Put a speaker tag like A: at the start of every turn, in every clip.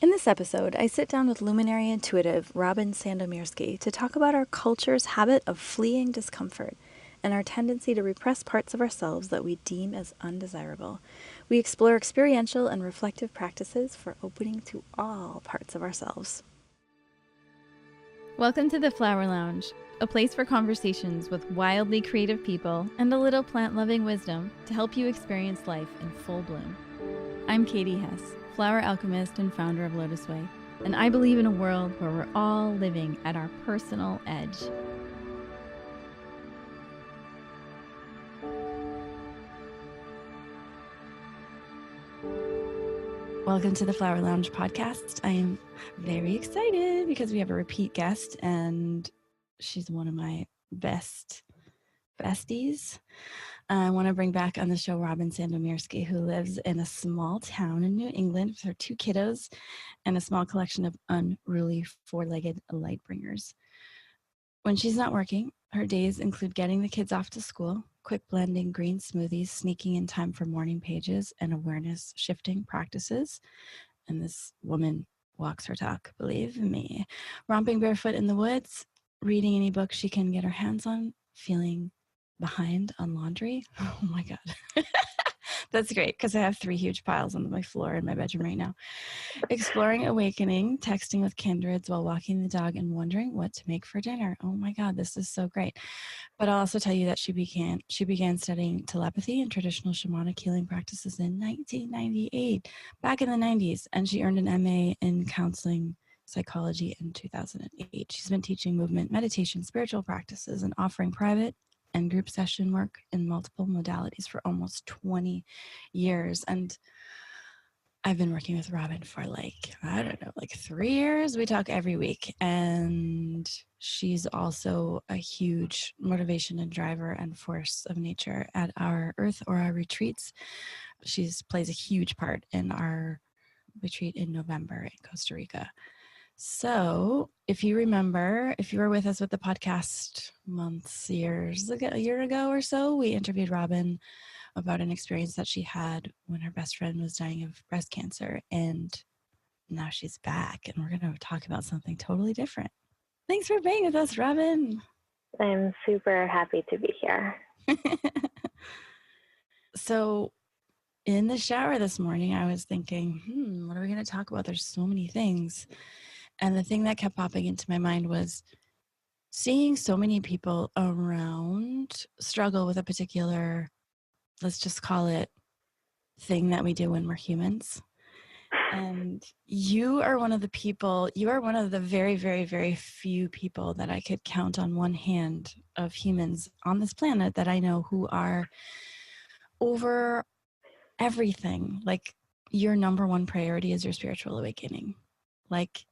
A: In this episode, I sit down with luminary intuitive Robin Sandomirsky to talk about our culture's habit of fleeing discomfort and our tendency to repress parts of ourselves that we deem as undesirable. We explore experiential and reflective practices for opening to all parts of ourselves.
B: Welcome to the Flower Lounge, a place for conversations with wildly creative people and a little plant-loving wisdom to help you experience life in full bloom. I'm Katie Hess, flower alchemist and founder of LOTUSWEI, and I believe in a world where we're all living at our personal edge.
A: Welcome to the Flower Lounge Podcast. I am very excited because we have a repeat guest and she's one of my besties. I want to bring back on the show Robin Sandomirsky, who lives in a small town in New England with her 2 kiddos and a small collection of unruly 4-legged light bringers. When she's not working, her days include getting the kids off to school, quick blending green smoothies, sneaking in time for morning pages and awareness shifting practices. And this woman walks her talk, believe me. Romping barefoot in the woods, reading any book she can get her hands on, feeling behind on laundry. Oh my God. That's great because I have 3 huge piles on my floor in my bedroom right now. Exploring awakening, texting with kindreds while walking the dog and wondering what to make for dinner. Oh my God, this is so great. But I'll also tell you that she began studying telepathy and traditional shamanic healing practices in 1998, back in the 90s, and she earned an MA in counseling psychology in 2008. She's been teaching movement, meditation, spiritual practices, and offering private and group session work in multiple modalities for almost 20 years. And I've been working with Robin for 3 years. We talk every week, and she's also a huge motivation and driver and force of nature at our Earth Aura retreats. She plays a huge part in our retreat in November in Costa Rica. So if you remember, if you were with us with the podcast a year ago or so, we interviewed Robin about an experience that she had when her best friend was dying of breast cancer. And now she's back and we're going to talk about something totally different. Thanks for being with us, Robin.
C: I'm super happy to be here.
A: So in the shower this morning, I was thinking, what are we going to talk about? There's so many things. And the thing that kept popping into my mind was seeing so many people around struggle with a particular, let's just call it, thing that we do when we're humans. And you are one of the very, very, very few people that I could count on one hand of humans on this planet that I know who are over everything. Like, your number one priority is your spiritual awakening. Like,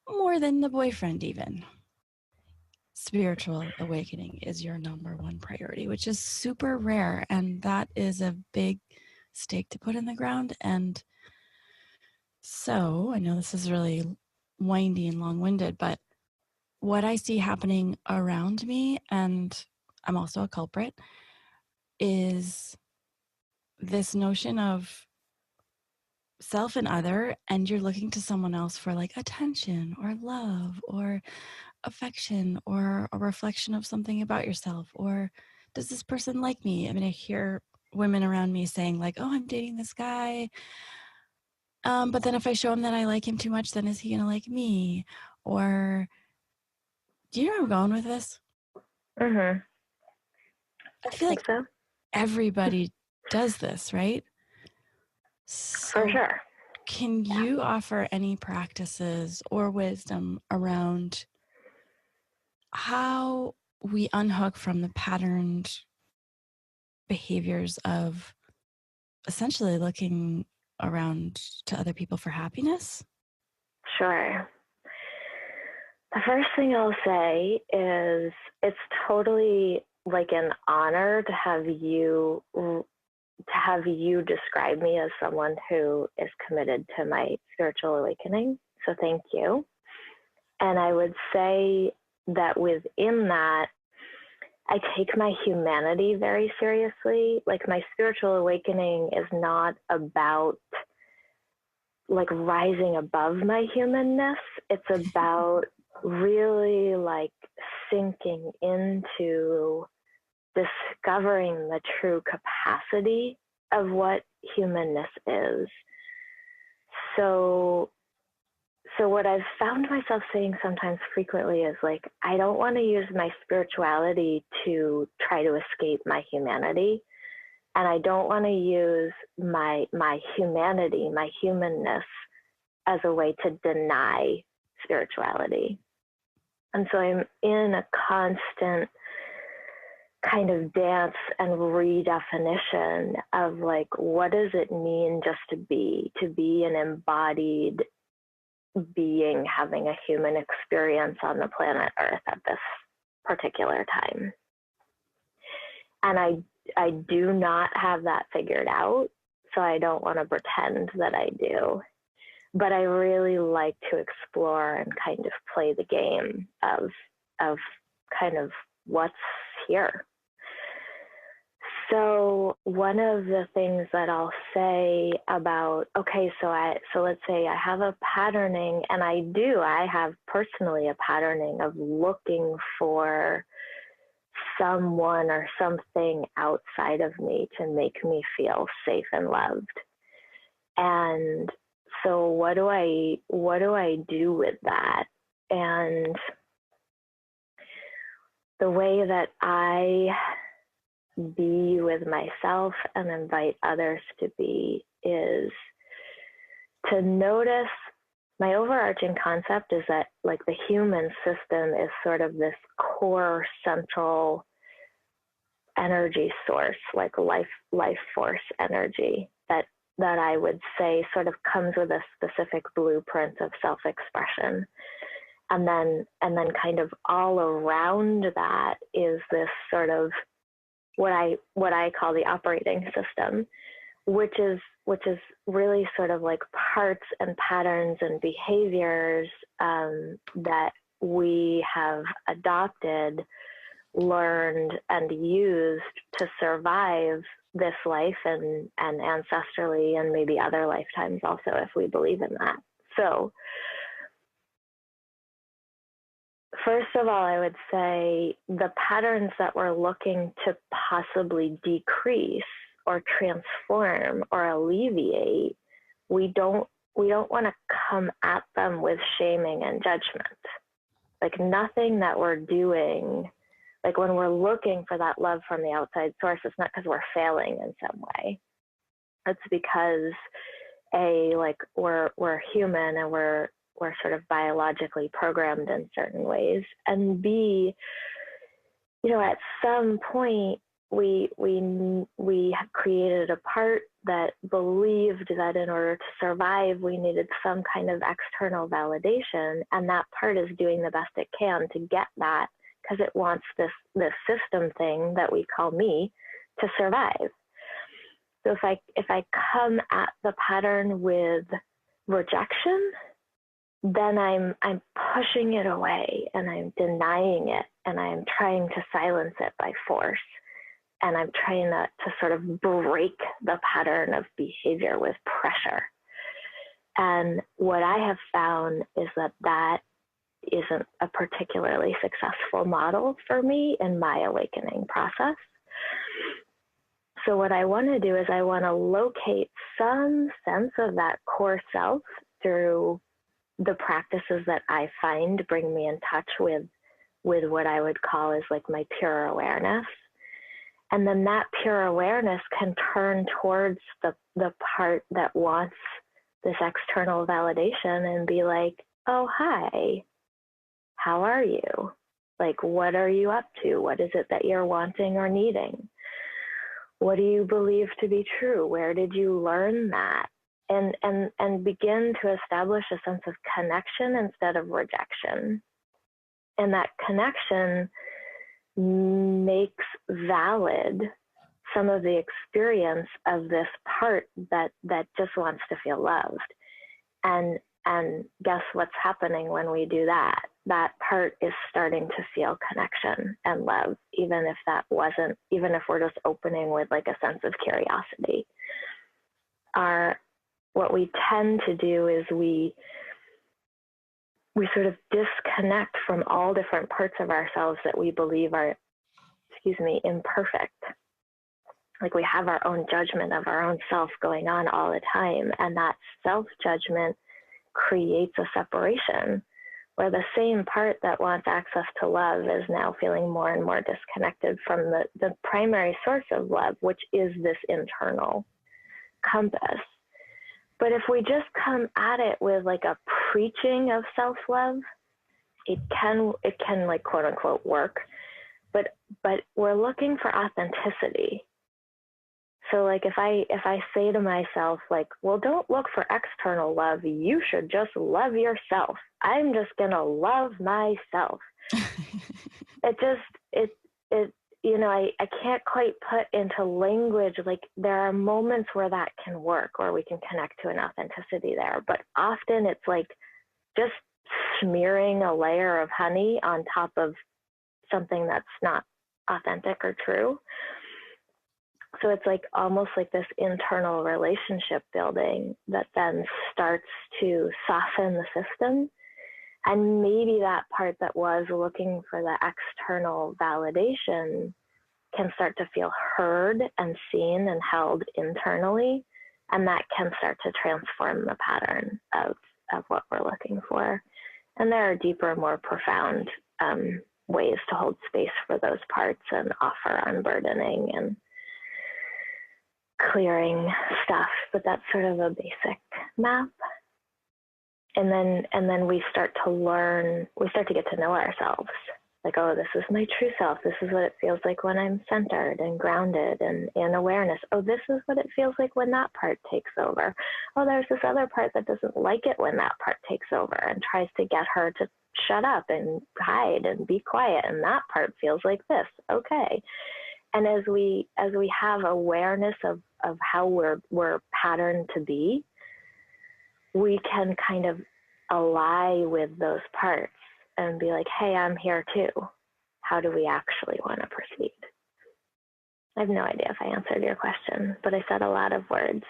A: more than the boyfriend even. Spiritual awakening is your number one priority, which is super rare. And that is a big stake to put in the ground. And so I know this is really windy and long-winded, but what I see happening around me, and I'm also a culprit, is this notion of self and other, and you're looking to someone else for like attention or love or affection or a reflection of something about yourself, or does this person like me? I mean, I hear women around me saying like, oh, I'm dating this guy, but then if I show him that I like him too much, then is he gonna like me? Or do you know where I'm going with this?
C: Mm-hmm.
A: I feel like
C: so.
A: Everybody does this, right? So
C: For sure.
A: can you offer any practices or wisdom around how we unhook from the patterned behaviors of essentially looking around to other people for happiness?
C: Sure. The first thing I'll say is it's totally like an honor to have you describe me as someone who is committed to my spiritual awakening. So thank you. And I would say that within that, I take my humanity very seriously. Like, my spiritual awakening is not about like rising above my humanness. It's about really like sinking into discovering the true capacity of what humanness is. So what I've found myself saying sometimes frequently is like, I don't want to use my spirituality to try to escape my humanity. And I don't want to use my humanity, my humanness, as a way to deny spirituality. And so I'm in a constant kind of dance and redefinition of like, what does it mean just to be an embodied being having a human experience on the planet Earth at this particular time. And I do not have that figured out, so I don't want to pretend that I do. But I really like to explore and kind of play the game of kind of what's here. So one of the things that I'll say about, okay, so let's say I have a patterning, and I have personally a patterning of looking for someone or something outside of me to make me feel safe and loved. And so what do I do with that? And the way that I be with myself and invite others to be is to notice. My overarching concept is that like the human system is sort of this core central energy source, like life force energy that I would say sort of comes with a specific blueprint of self-expression. And then kind of all around that is this sort of what I call the operating system, which is really sort of like parts and patterns and behaviors that we have adopted, learned, and used to survive this life and ancestrally and maybe other lifetimes also, if we believe in that. So first of all, I would say the patterns that we're looking to possibly decrease or transform or alleviate, we don't want to come at them with shaming and judgment. Like nothing that we're doing, like when we're looking for that love from the outside source, it's not because we're failing in some way. It's because we're human and we're sort of biologically programmed in certain ways, and B, at some point we have created a part that believed that in order to survive we needed some kind of external validation, and that part is doing the best it can to get that because it wants this system thing that we call me to survive. So if I come at the pattern with rejection, then I'm pushing it away and I'm denying it and I'm trying to silence it by force. And I'm trying to sort of break the pattern of behavior with pressure. And what I have found is that isn't a particularly successful model for me in my awakening process. So what I want to do is I want to locate some sense of that core self through the practices that I find bring me in touch with what I would call is like my pure awareness. And then that pure awareness can turn towards the part that wants this external validation and be like, oh, hi, how are you? Like, what are you up to? What is it that you're wanting or needing? What do you believe to be true? Where did you learn that? And begin to establish a sense of connection instead of rejection. And that connection makes valid some of the experience of this part that just wants to feel loved. And guess what's happening when we do that? That part is starting to feel connection and love, even if we're just opening with like a sense of curiosity. what we tend to do is we sort of disconnect from all different parts of ourselves that we believe are, imperfect. Like we have our own judgment of our own self going on all the time. And that self-judgment creates a separation where the same part that wants access to love is now feeling more and more disconnected from the primary source of love, which is this internal compass. But if we just come at it with like a preaching of self-love, it can like quote unquote work, but we're looking for authenticity. So like if I say to myself like, well, don't look for external love, you should just love yourself. I'm just gonna love myself. I can't quite put into language, like there are moments where that can work or we can connect to an authenticity there, but often it's like just smearing a layer of honey on top of something that's not authentic or true. So it's like almost like this internal relationship building that then starts to soften the system. And maybe that part that was looking for the external validation can start to feel heard and seen and held internally. And that can start to transform the pattern of what we're looking for. And there are deeper, more profound ways to hold space for those parts and offer unburdening and clearing stuff, but that's sort of a basic map. And then we start to get to know ourselves. Like, oh, this is my true self. This is what it feels like when I'm centered and grounded and in awareness. Oh, this is what it feels like when that part takes over. Oh, there's this other part that doesn't like it when that part takes over and tries to get her to shut up and hide and be quiet. And that part feels like this. Okay. And as we have awareness of how we're patterned to be, we can kind of ally with those parts and be like, hey, I'm here too. How do we actually want to proceed? I have no idea if I answered your question, but I said a lot of words.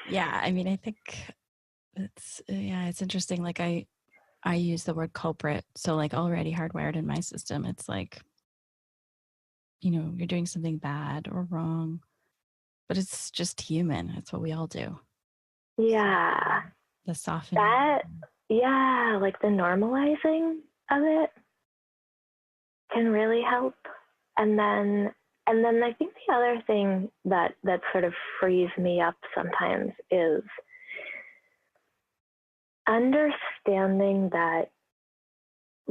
A: Yeah, I mean, I think it's interesting. Like I use the word culprit. So like already hardwired in my system, it's like, you're doing something bad or wrong, but it's just human. It's what we all do.
C: Yeah.
A: The softening.
C: Like the normalizing of it can really help. And then I think the other thing that sort of frees me up sometimes is understanding that,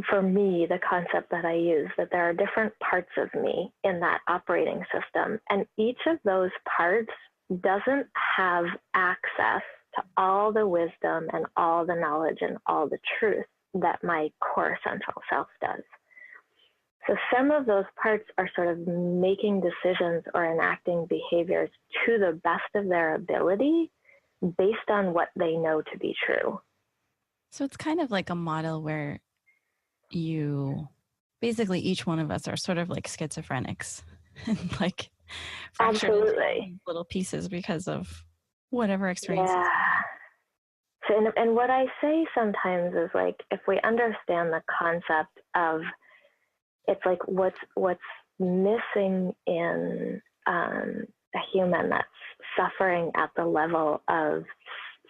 C: for me, the concept that I use, that there are different parts of me in that operating system, and each of those parts doesn't have access to all the wisdom and all the knowledge and all the truth that my core central self does. So some of those parts are sort of making decisions or enacting behaviors to the best of their ability based on what they know to be true.
A: So it's kind of like a model where basically each one of us are sort of like schizophrenics and like fractured into little pieces because of whatever experience.
C: Yeah. So, and what I say sometimes is like, if we understand the concept of, it's like what's missing in a human that's suffering at the level of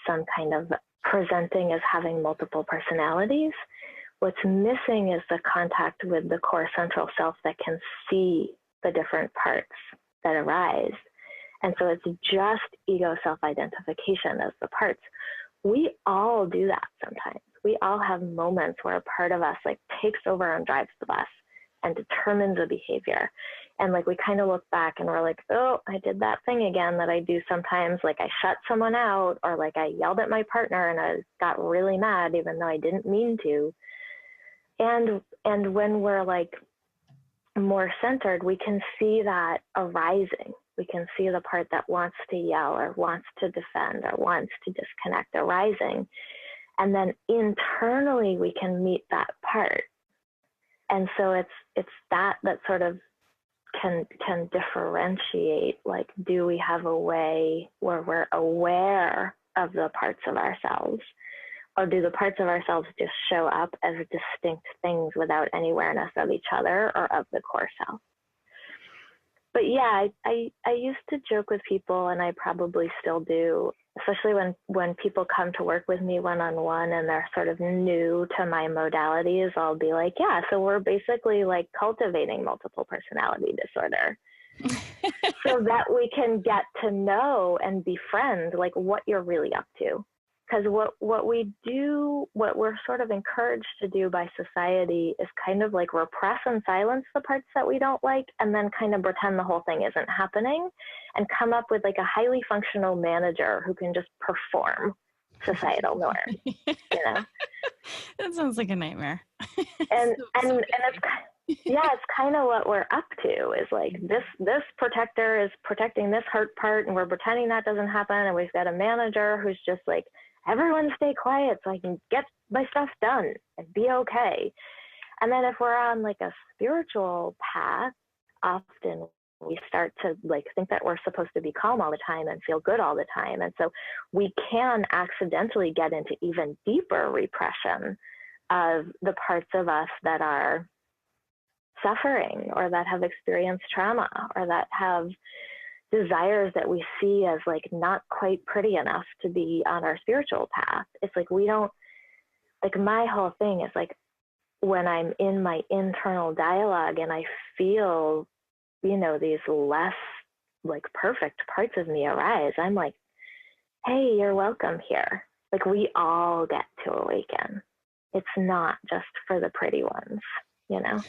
C: some kind of presenting as having multiple personalities. What's missing is the contact with the core central self that can see the different parts that arise. And so it's just ego self-identification as the parts. We all do that sometimes. We all have moments where a part of us like takes over and drives the bus and determines a behavior. And like we kind of look back and we're like, oh, I did that thing again that I do sometimes. Like I shut someone out, or like I yelled at my partner and I got really mad even though I didn't mean to. And when we're like more centered, we can see that arising. We can see the part that wants to yell or wants to defend or wants to disconnect arising. And then internally we can meet that part. And so it's that sort of can differentiate, like, do we have a way where we're aware of the parts of ourselves, or do the parts of ourselves just show up as distinct things without any awareness of each other or of the core self? But yeah, I used to joke with people, and I probably still do, especially when people come to work with me one-on-one and they're sort of new to my modalities. I'll be like, yeah, so we're basically like cultivating multiple personality disorder so that we can get to know and befriend like what you're really up to. Because what we do, what we're sort of encouraged to do by society is kind of like repress and silence the parts that we don't like, and then kind of pretend the whole thing isn't happening, and come up with like a highly functional manager who can just perform societal norms, you know?
A: That sounds like a nightmare.
C: And it's kind of what we're up to, is like this protector is protecting this hurt part, and we're pretending that doesn't happen, and we've got a manager who's just like, everyone stay quiet so I can get my stuff done and be okay. And then if we're on like a spiritual path, often we start to like think that we're supposed to be calm all the time and feel good all the time. And so we can accidentally get into even deeper repression of the parts of us that are suffering, or that have experienced trauma, or that have desires that we see as like not quite pretty enough to be on our spiritual path. It's like we don't, like, my whole thing is like, when I'm in my internal dialogue and I feel, you know, these less like perfect parts of me arise, I'm like, hey, you're welcome here. Like, we all get to awaken. It's not just for the pretty ones, you know?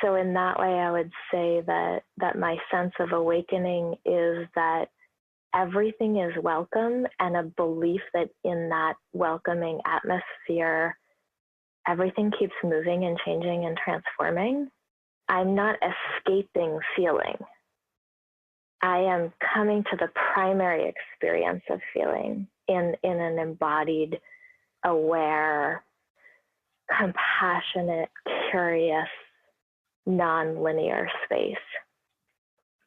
C: So in that way, I would say that my sense of awakening is that everything is welcome, and a belief that in that welcoming atmosphere, everything keeps moving and changing and transforming. I'm not escaping feeling. I am coming to the primary experience of feeling in an embodied, aware, compassionate, curious, non-linear space.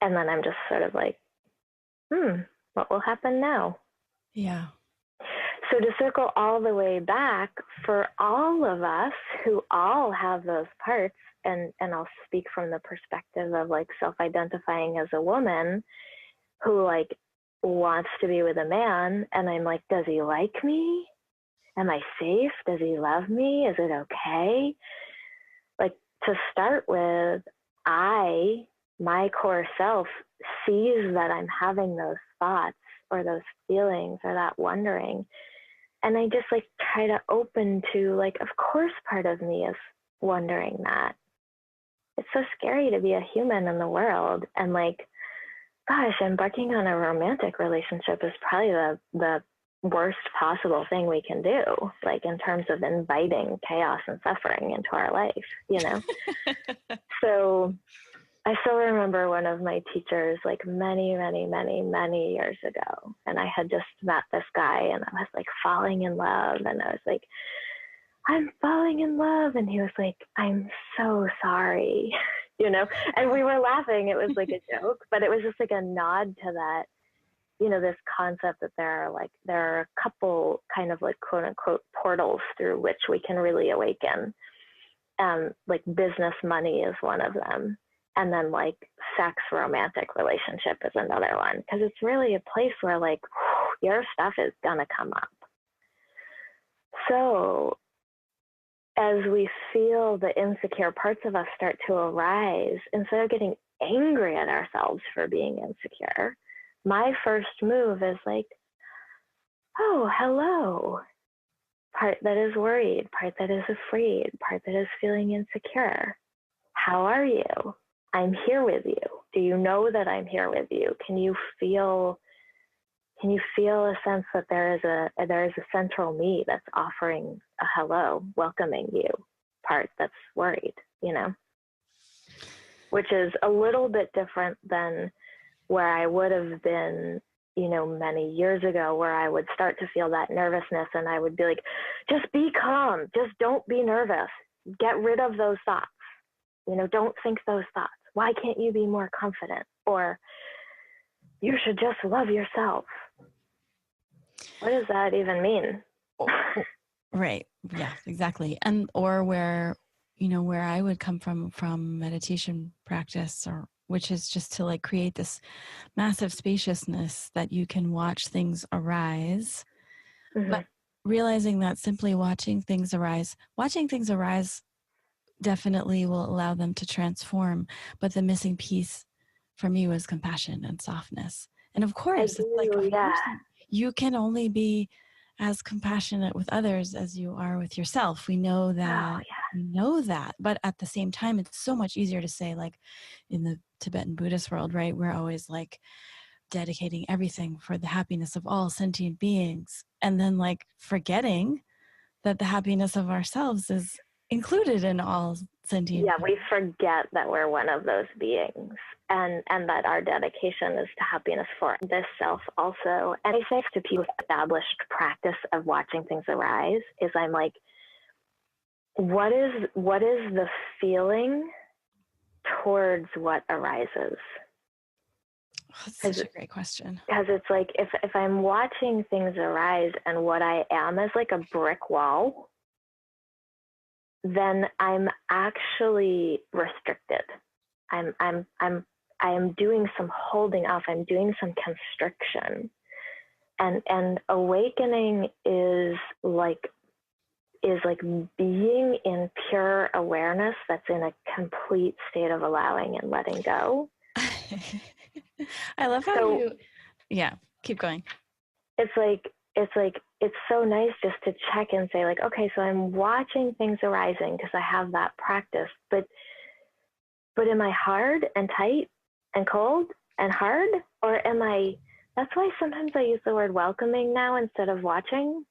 C: And then I'm just sort of like, what will happen now?
A: Yeah.
C: So to circle all the way back, for all of us who all have those parts, and I'll speak from the perspective of like self-identifying as a woman who like wants to be with a man, and I'm like, does he like me? Am I safe? Does he love me? Is it okay? Like, to start with, my core self sees that I'm having those thoughts or those feelings or that wondering. And I just like try to open to like, of course, part of me is wondering that. It's so scary to be a human in the world. And like, gosh, embarking on a romantic relationship is probably the worst possible thing we can do, like in terms of inviting chaos and suffering into our life, you know? So I still remember one of my teachers, like many years ago, and I had just met this guy, and I was like falling in love, and I was like, I'm falling in love, and he was like, I'm so sorry, you know? And we were laughing. It was like a joke, but it was just like a nod to that, you know, this concept that there are a couple kind of like quote unquote portals through which we can really awaken. Like business money is one of them. And then like sex, romantic relationship is another one. Because it's really a place where like your stuff is gonna come up. So as we feel the insecure parts of us start to arise, instead of getting angry at ourselves for being insecure, my first move is like, oh, hello. Part that is worried, part that is afraid, part that is feeling insecure. How are you? I'm here with you. Do you know that I'm here with you? Can you feel a sense that there is a central me that's offering a hello, welcoming you, part that's worried, you know? Which is a little bit different than where I would have been, you know, many years ago, where I would start to feel that nervousness and I would be like, just be calm, just don't be nervous. get rid of those thoughts. Don't think those thoughts. Why can't you be more confident? Or you should just love yourself. What does that even mean?
A: Right. Yeah, exactly. And, or where I would come from meditation practice, or which is just to like create this massive spaciousness that you can watch things arise.
C: Mm-hmm.
A: But realizing that simply watching things arise definitely will allow them to transform. But the missing piece for me was compassion and softness. And of course, you can only be as compassionate with others as you are with yourself. We know that. We know that. But at the same time, it's so much easier to say, like in the Tibetan Buddhist world, right? We're always like dedicating everything for the happiness of all sentient beings. And then like forgetting that the happiness of ourselves is included in all sentient beings.
C: We forget that we're one of those beings, and that our dedication is to happiness for this self also. And I say to people with established practice of watching things arise is I'm like, what is the feeling towards what arises?
A: That's such a great question.
C: Because it's like if I'm watching things arise and what I am is like a brick wall, then I'm actually restricted. I am doing some holding off. I'm doing some constriction, and awakening is like being in pure awareness that's in a complete state of allowing and letting go.
A: I love how keep going.
C: It's so nice just to check and say like, okay, so I'm watching things arising because I have that practice, but am I hard and tight and cold and hard, or that's why sometimes I use the word welcoming now instead of watching,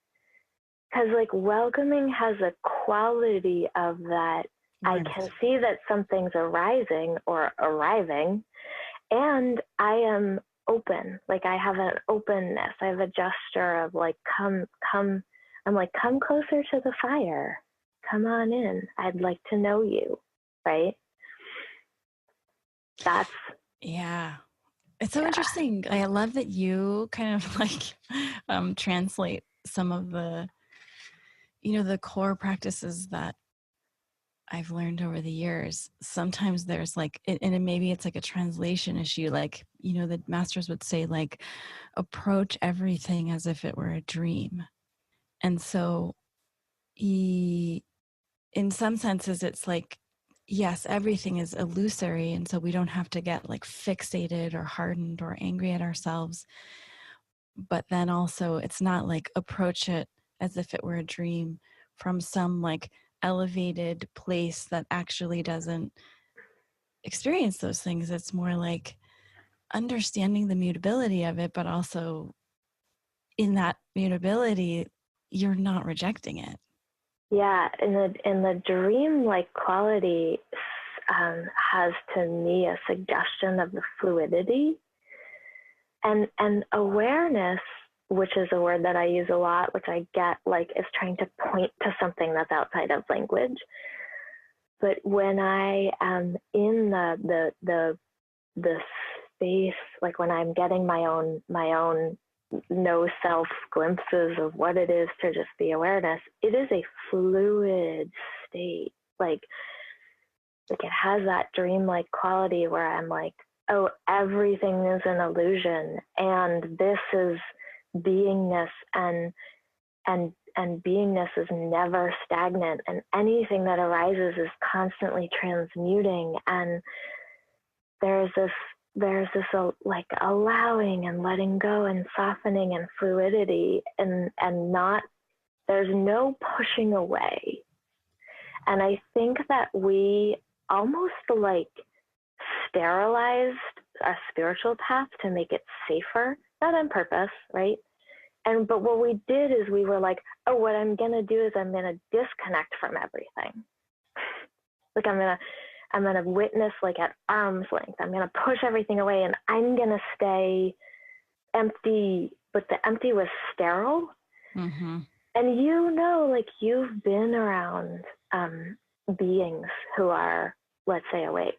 C: because like welcoming has a quality of that. Right. I can see that something's arising or arriving, and I am open. Like I have an openness. I have a gesture of like, come. I'm like, come closer to the fire. Come on in. I'd like to know you. Right.
A: It's so interesting. I love that you kind of like translate some of the, the core practices that I've learned over the years. Sometimes there's like, and maybe it's like a translation issue. Like, the masters would say like, approach everything as if it were a dream. And so in some senses, it's like, yes, everything is illusory. And so we don't have to get like fixated or hardened or angry at ourselves. But then also it's not like approach it as if it were a dream from some like elevated place that actually doesn't experience those things. It's more like understanding the mutability of it, but also in that mutability, you're not rejecting it.
C: Yeah, in the dream-like quality has to me a suggestion of the fluidity and awareness, which is a word that I use a lot, which I get like is trying to point to something that's outside of language. But when I am in the space, like when I'm getting my own no self glimpses of what it is to just be awareness, it is a fluid state. Like it has that dreamlike quality where I'm like, oh, everything is an illusion, and this is beingness, and beingness is never stagnant, and anything that arises is constantly transmuting, and there's this like allowing and letting go and softening and fluidity, and not, there's no pushing away. And I think that we almost like sterilized our spiritual path to make it safer, not on purpose, right? But what we did is we were like, oh, what I'm gonna do is I'm gonna disconnect from everything. Like I'm gonna witness like at arm's length. I'm gonna push everything away, and I'm gonna stay empty. But the empty was sterile.
A: Mm-hmm.
C: And like you've been around beings who are, let's say, awake,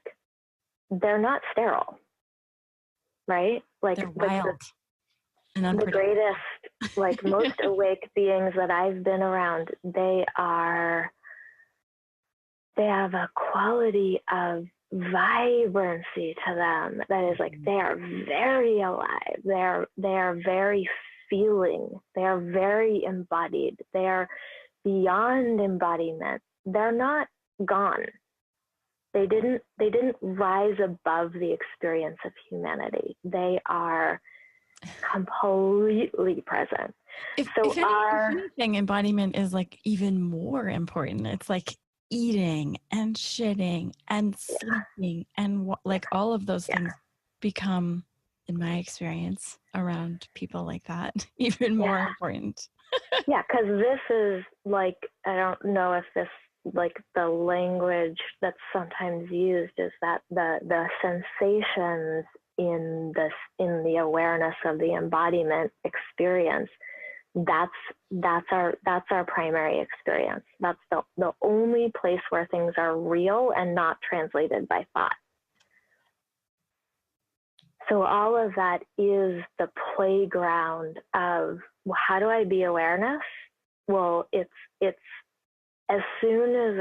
C: they're not sterile, right? Like,
A: they're wild and
C: the
A: unpredictable.
C: greatest, like most awake beings that I've been around, they have a quality of vibrancy to them that is like, they are very alive. They are very feeling. They are very embodied. They are beyond embodiment. They're not gone. They didn't rise above the experience of humanity. They are completely present.
A: If anything, embodiment is like even more important. It's like eating and shitting and sleeping and like all of those things become, in my experience around people like that, even more important.
C: Yeah, because this is like, I don't know if this, like the language that's sometimes used is that the sensations in the awareness of the embodiment experience, that's our primary experience. That's the only place where things are real and not translated by thought. So all of that is the playground of, well, how do I be awareness? Well, it's as soon as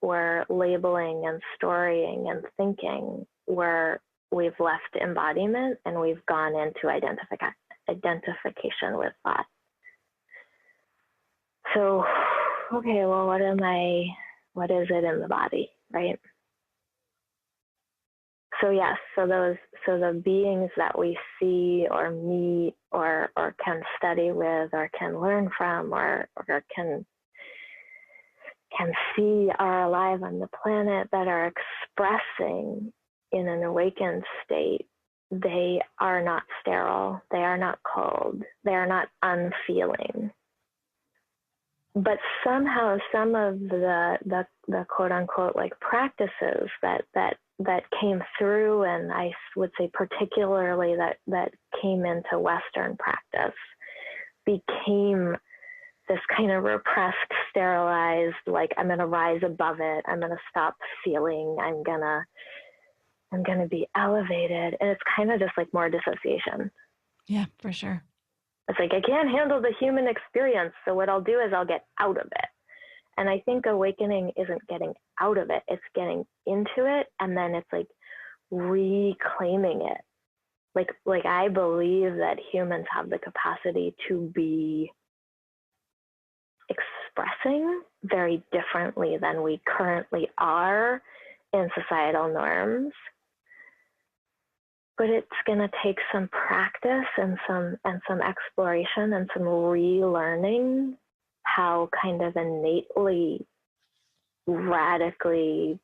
C: we're labeling and storing and thinking, we've left embodiment and we've gone into identification with thought. So, okay, well, what is it in the body, right? So yes, so the beings that we see or meet or can study with or can learn from or can see are alive on the planet that are expressing in an awakened state, they are not sterile, they are not cold, they are not unfeeling. But somehow some of the quote unquote like practices that came through, and I would say particularly that came into Western practice, became this kind of repressed, sterilized, like, I'm going to rise above it. I'm going to stop feeling. I'm going to be elevated. And it's kind of just like more dissociation.
A: Yeah, for sure.
C: It's like, I can't handle the human experience. So what I'll do is I'll get out of it. And I think awakening isn't getting out of it. It's getting into it. And then it's like reclaiming it. Like I believe that humans have the capacity to be expressing very differently than we currently are in societal norms. But it's going to take some practice and some exploration and some relearning how kind of innately, radically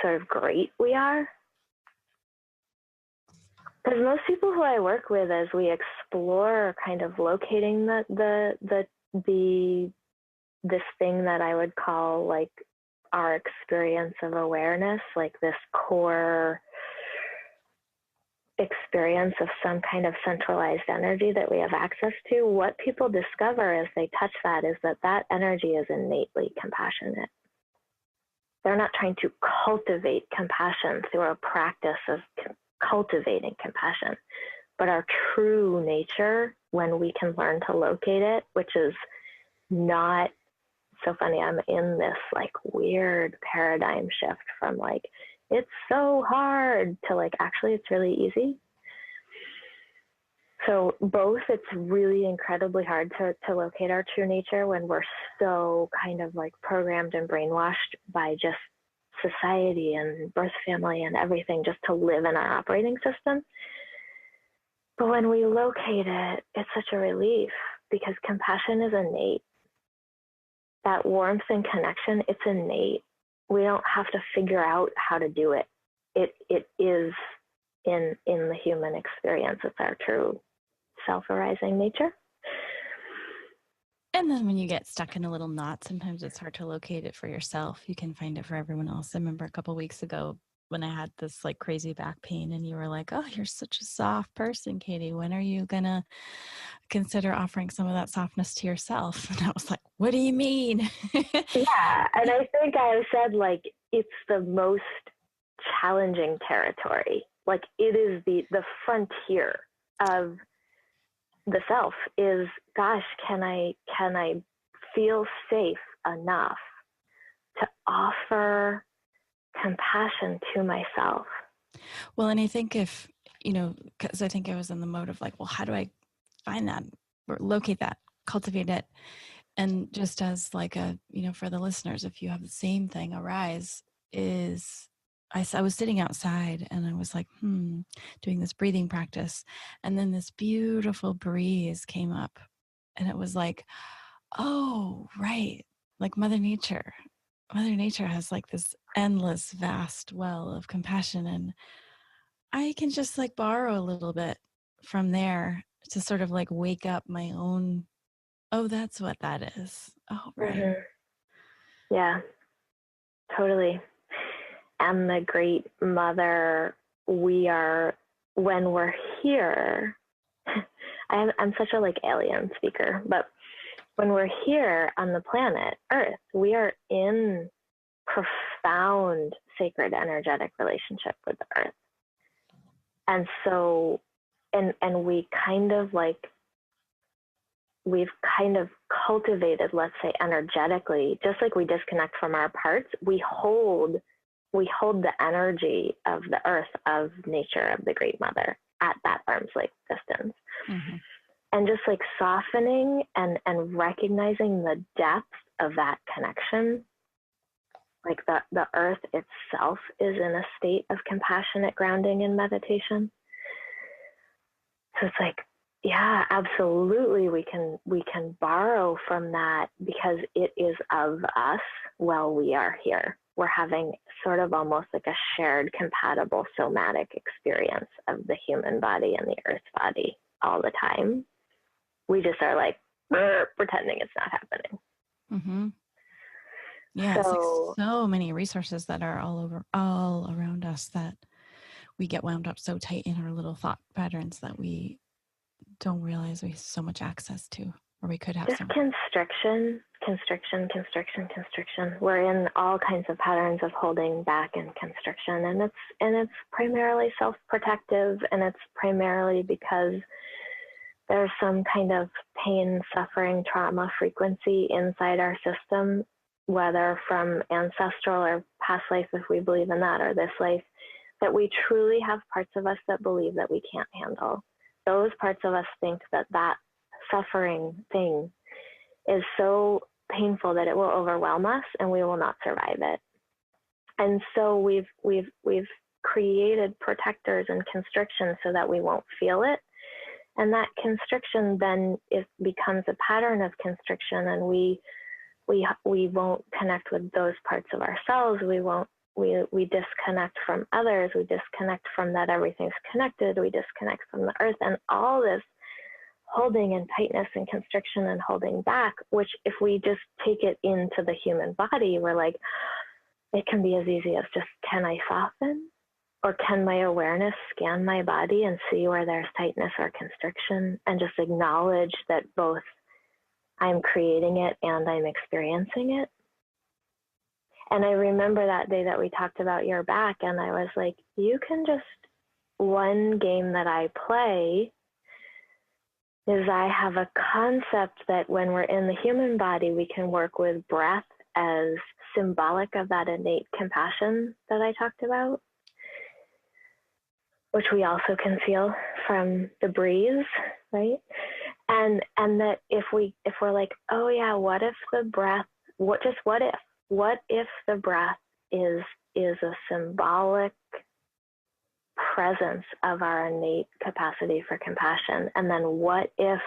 C: sort of great we are. Because most people who I work with, as we explore kind of locating this thing that I would call like our experience of awareness, like this core experience of some kind of centralized energy that we have access to, what people discover as they touch that is that energy is innately compassionate. They're not trying to cultivate compassion through a practice of cultivating compassion, but our true nature, when we can learn to locate it, which is not so funny. I'm in this like weird paradigm shift from like, it's so hard to like, actually, it's really easy. So both, it's really incredibly hard to locate our true nature when we're so kind of like programmed and brainwashed by just society and birth family and everything just to live in our operating system. But when we locate it, it's such a relief because compassion is innate. That warmth and connection, it's innate. We don't have to figure out how to do it. It is in the human experience. It's our true self-arising nature.
A: And then when you get stuck in a little knot, sometimes it's hard to locate it for yourself. You can find it for everyone else. I remember a couple of weeks ago when I had this like crazy back pain, and you were like, "Oh, you're such a soft person, Katie. When are you gonna consider offering some of that softness to yourself?" And I was like, "What do you mean?"
C: Yeah. And I think I said, like, it's the most challenging territory. Like, it is the frontier of the self is, gosh, can I feel safe enough to offer compassion to myself?
A: Well, and I think if, because I think I was in the mode of like, well, how do I find that or locate that, cultivate it? And just as like for the listeners, if you have the same thing arise, I was sitting outside and I was like, doing this breathing practice. And then this beautiful breeze came up and it was like, oh, right. Like Mother Nature has like this endless, vast well of compassion. And I can just like borrow a little bit from there to sort of like wake up my own, oh, that's what that is. Oh, right.
C: Mm-hmm. Yeah, totally. And the great mother, when we're here, I'm such a like alien speaker, but when we're here on the planet Earth, we are in profound sacred energetic relationship with the Earth. And so, and we've kind of cultivated, let's say energetically, just like we disconnect from our parts, we hold the energy of the earth, of nature, of the great mother at that arm's length distance. Mm-hmm. And just like softening and recognizing the depth of that connection. Like the earth itself is in a state of compassionate grounding and meditation. So it's like, yeah, absolutely. We can borrow from that because it is of us while we are here. We're having sort of almost like a shared compatible somatic experience of the human body and the earth body all the time. We just are like pretending it's not happening.
A: Mm-hmm. Yeah, so, it's like so many resources that are all around us that we get wound up so tight in our little thought patterns that we don't realize we have so much access to, or we could have.
C: Just constriction. We're in all kinds of patterns of holding back and constriction, and it's primarily self-protective, and it's primarily because there's some kind of pain, suffering, trauma frequency inside our system, whether from ancestral or past life, if we believe in that, or this life, that we truly have parts of us that believe that we can't handle. Those parts of us think that suffering thing is so painful that it will overwhelm us and we will not survive it. And so we've created protectors and constrictions so that we won't feel it. And that constriction then becomes a pattern of constriction, and we won't connect with those parts of ourselves. We disconnect from others. We disconnect from that everything's connected. We disconnect from the earth, and all this holding and tightness and constriction and holding back, which if we just take it into the human body, we're like, it can be as easy as just, can I soften? Or can my awareness scan my body and see where there's tightness or constriction, and just acknowledge that both I'm creating it and I'm experiencing it? And I remember that day that we talked about your back, and I was like, one game that I play is I have a concept that when we're in the human body, we can work with breath as symbolic of that innate compassion that I talked about, which we also can feel from the breeze, right? And that if we're like, oh yeah, what if the breath, what if the breath is a symbolic presence of our innate capacity for compassion? And then what if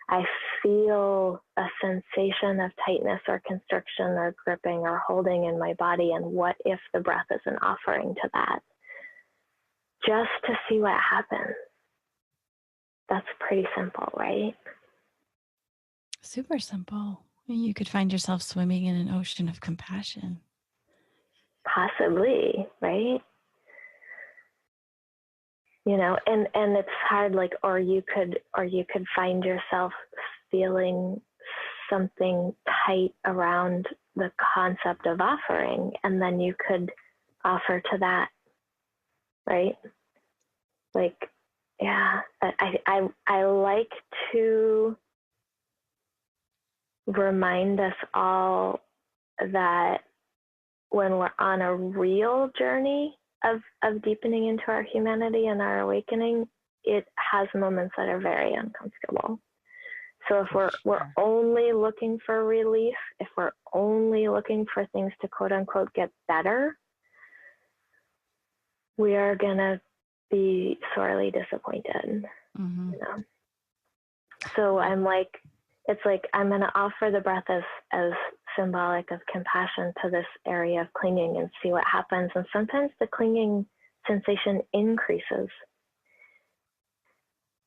C: I feel a sensation of tightness or constriction or gripping or holding in my body? And what if the breath is an offering to that? Just to see what happens. That's pretty simple, right?
A: Super simple. You could find yourself swimming in an ocean of compassion.
C: Possibly, right? you know, and it's hard, like, or you could find yourself feeling something tight around the concept of offering, and then you could offer to that, right? Like, yeah, I like to remind us all that when we're on a real journey of deepening into our humanity and our awakening, it has moments that are very uncomfortable. So if we're only looking for relief, if we're only looking for things to quote unquote get better, we are gonna be sorely disappointed.
A: Mm-hmm.
C: You know? So I'm like, it's like I'm gonna offer the breath as symbolic of compassion to this area of clinging and see what happens. And sometimes the clinging sensation increases,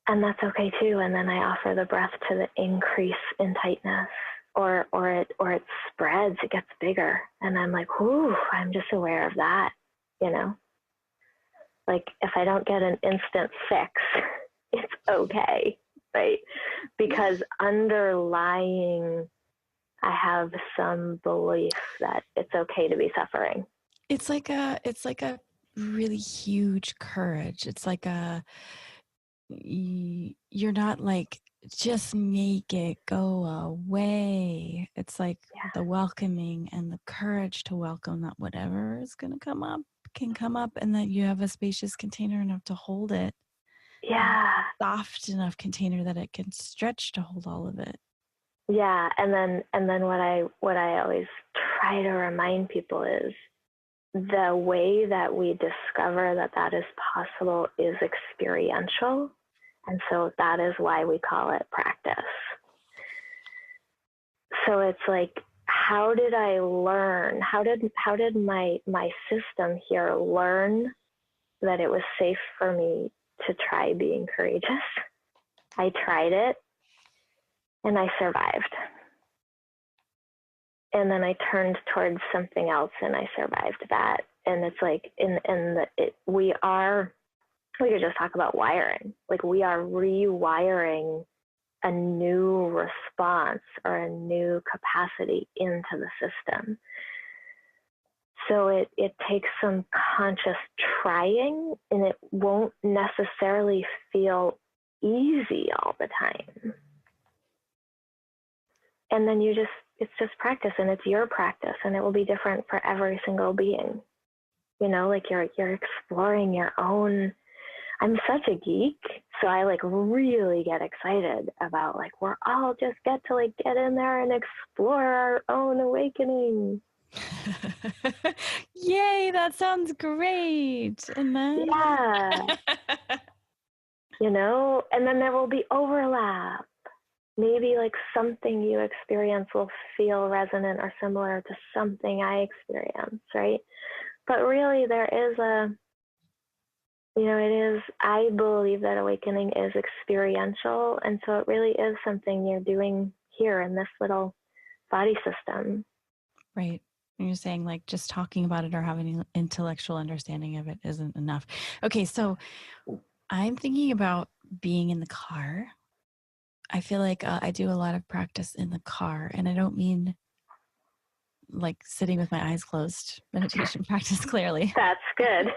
C: and that's okay too. And then I offer the breath to the increase in tightness, or it spreads, it gets bigger, and I'm like, whoo, I'm just aware of that, you know. Like, if I don't get an instant fix, it's okay, right? Because underlying, I have some belief that it's okay to be suffering.
A: It's like a really huge courage. It's like you're not like, just make it go away. It's like the welcoming and the courage to welcome that whatever is going to come up can come up, and that you have a spacious container enough to hold it.
C: Yeah.
A: Soft enough container that it can stretch to hold all of it.
C: Yeah. And then what I always try to remind people is the way that we discover that is possible is experiential. And so that is why we call it practice. So it's like, how did I learn? How did my system here learn that it was safe for me to try being courageous? I tried it and I survived. And then I turned towards something else and I survived that. And it's like, we could just talk about wiring. Like, we are rewiring a new response or a new capacity into the system. So it takes some conscious trying, and it won't necessarily feel easy all the time. And then it's just practice, and it's your practice, and it will be different for every single being. You know, like you're exploring your own. I'm such a geek, so I like really get excited about, like, we're all just get to like get in there and explore our own awakening.
A: Yay, that sounds great. And then
C: you know, and then there will be overlap. Maybe like something you experience will feel resonant or similar to something I experience, right? But really there is I believe that awakening is experiential. And so it really is something you're doing here in this little body system.
A: Right. And you're saying, like, just talking about it or having an intellectual understanding of it isn't enough. Okay, so I'm thinking about being in the car. I feel like I do a lot of practice in the car, and I don't mean like sitting with my eyes closed, meditation practice, clearly.
C: That's good.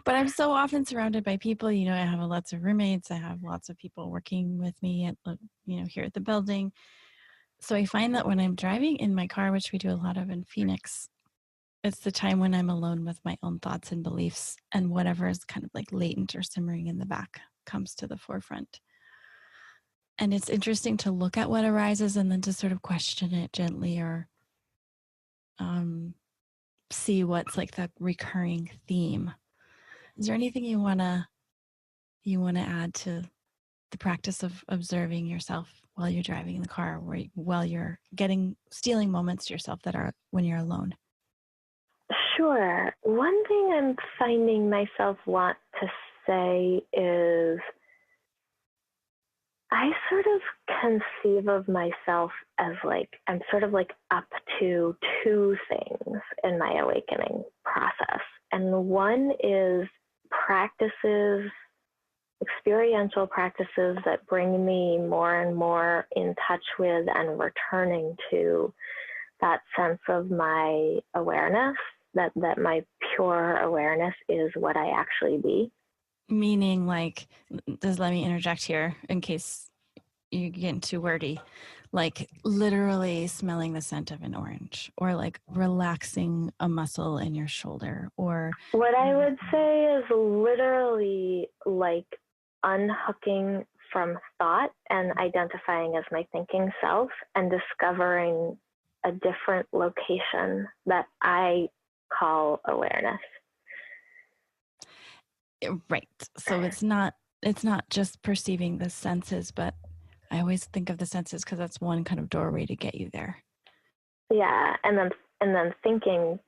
A: But I'm so often surrounded by people. You know, I have lots of roommates. I have lots of people working with me at, here at the building. So I find that when I'm driving in my car, which we do a lot of in Phoenix, it's the time when I'm alone with my own thoughts and beliefs, and whatever is kind of like latent or simmering in the back comes to the forefront. And it's interesting to look at what arises and then to sort of question it gently, or see what's like the recurring theme. Is there anything you wanna add to the practice of observing yourself while you're driving in the car, while you're stealing moments to yourself that are when you're alone?
C: Sure. One thing I'm finding myself want to say is, I sort of conceive of myself as like, I'm sort of like up to two things in my awakening process. And one is practices, experiential practices that bring me more and more in touch with and returning to that sense of my awareness, that my pure awareness is what I actually be.
A: Meaning, like, let me interject here in case you're getting too wordy, like literally smelling the scent of an orange, or like relaxing a muscle in your shoulder, or
C: what I would say is literally like unhooking from thought and identifying as my thinking self and discovering a different location that I call awareness.
A: Right. So it's not just perceiving the senses, but I always think of the senses because that's one kind of doorway to get you there.
C: Yeah, and then thinking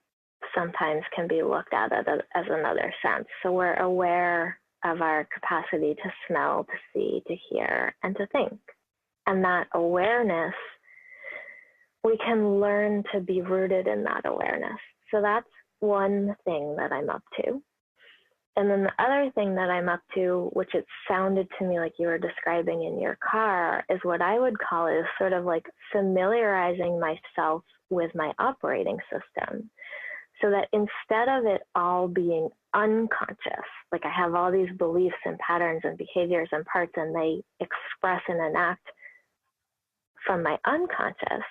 C: sometimes can be looked at as another sense. So we're aware of our capacity to smell, to see, to hear, and to think. And that awareness, we can learn to be rooted in that awareness. So that's one thing that I'm up to. And then the other thing that I'm up to, which it sounded to me like you were describing in your car, is what I would call is sort of like familiarizing myself with my operating system. So that instead of it all being unconscious, like I have all these beliefs and patterns and behaviors and parts, and they express and enact from my unconscious,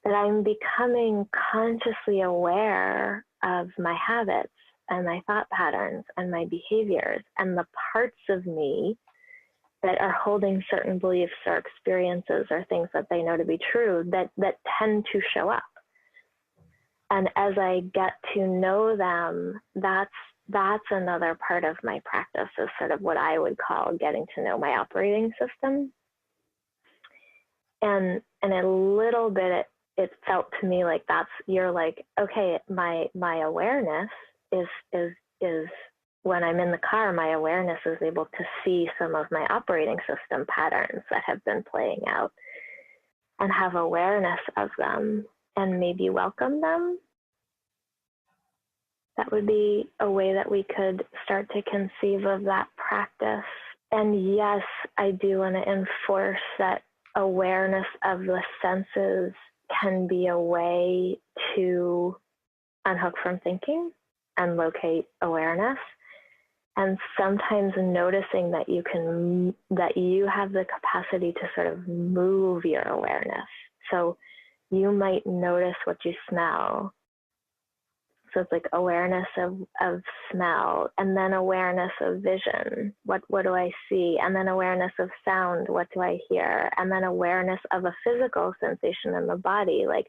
C: that I'm becoming consciously aware of my habits and my thought patterns and my behaviors and the parts of me that are holding certain beliefs or experiences or things that they know to be true that tend to show up. And as I get to know them, that's another part of my practice, is sort of what I would call getting to know my operating system. And a little bit, it felt to me like you're like, okay, my awareness is when I'm in the car, my awareness is able to see some of my operating system patterns that have been playing out and have awareness of them and maybe welcome them. That would be a way that we could start to conceive of that practice. And yes, I do want to enforce that awareness of the senses can be a way to unhook from thinking and locate awareness. And sometimes noticing that you have the capacity to sort of move your awareness. So you might notice what you smell. So it's like awareness of smell, and then awareness of vision. What do I see? And then awareness of sound. What do I hear? And then awareness of a physical sensation in the body. Like,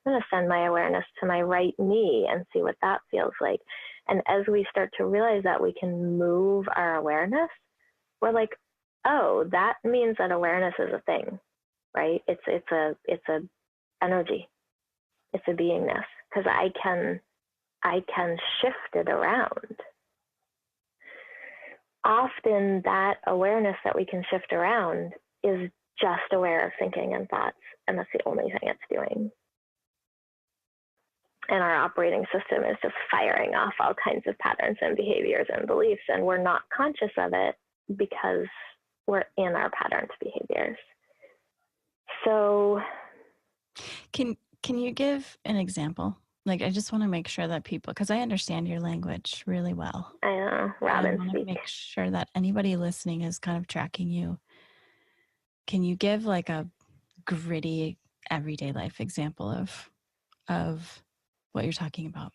C: I'm going to send my awareness to my right knee and see what that feels like. And as we start to realize that we can move our awareness, we're like, oh, that means that awareness is a thing, right? It's a energy. It's a beingness, because I can shift it around. Often that awareness that we can shift around is just aware of thinking and thoughts, and that's the only thing it's doing. And our operating system is just firing off all kinds of patterns and behaviors and beliefs, and we're not conscious of it because we're in our patterns behaviors. So
A: can you give an example? Like, I just want to make sure that people, because I understand your language really well.
C: I know, Robin,
A: I want to make sure that anybody listening is kind of tracking you. Can you give like a gritty everyday life example of what you're talking about?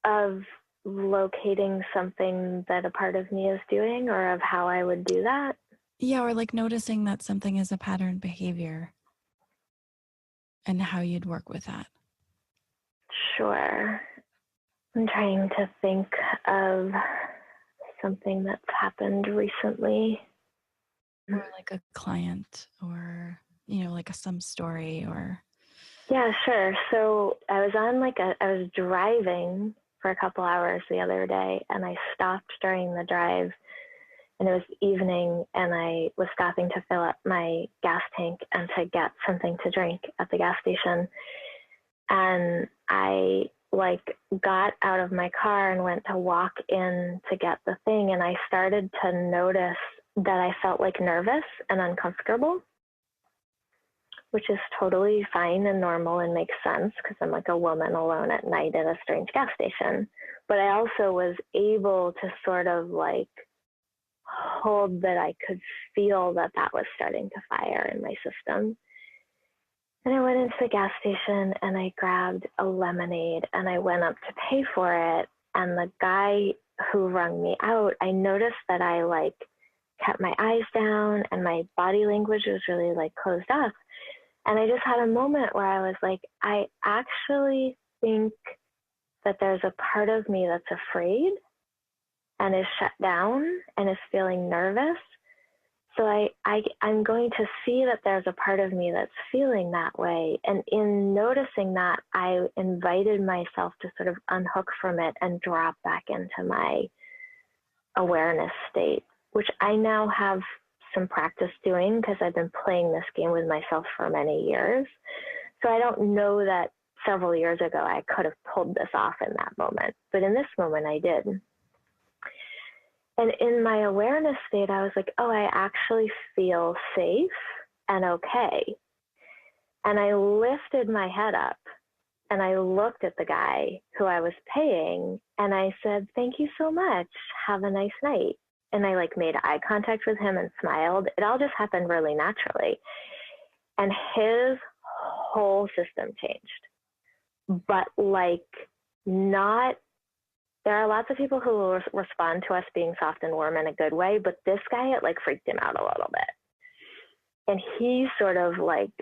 C: Of locating something that a part of me is doing, or of how I would do that?
A: Yeah, or like noticing that something is a pattern behavior and how you'd work with that.
C: Sure. I'm trying to think of something that's happened recently.
A: Or like a client, or, you know, like some story, or...
C: Yeah, sure. So I was driving for a couple hours the other day, and I stopped during the drive, and it was evening, and I was stopping to fill up my gas tank and to get something to drink at the gas station. And I like got out of my car and went to walk in to get the thing. And I started to notice that I felt like nervous and uncomfortable, which is totally fine and normal and makes sense because I'm like a woman alone at night at a strange gas station. But I also was able to sort of like hold that I could feel that that was starting to fire in my system. And I went into the gas station and I grabbed a lemonade and I went up to pay for it. And the guy who wrung me out, I noticed that I like kept my eyes down and my body language was really like closed off. And I just had a moment where I was like, I actually think that there's a part of me that's afraid and is shut down and is feeling nervous. So I'm going to see that there's a part of me that's feeling that way. And in noticing that, I invited myself to sort of unhook from it and drop back into my awareness state, which I now have some practice doing because I've been playing this game with myself for many years. So I don't know that several years ago I could have pulled this off in that moment, but in this moment I did. And in my awareness state, I was like, oh, I actually feel safe and okay. And I lifted my head up and I looked at the guy who I was paying and I said, thank you so much. Have a nice night. And I like made eye contact with him and smiled. It all just happened really naturally. And his whole system changed. But like not, there are lots of people who will respond to us being soft and warm in a good way, but this guy, it like freaked him out a little bit. And he sort of like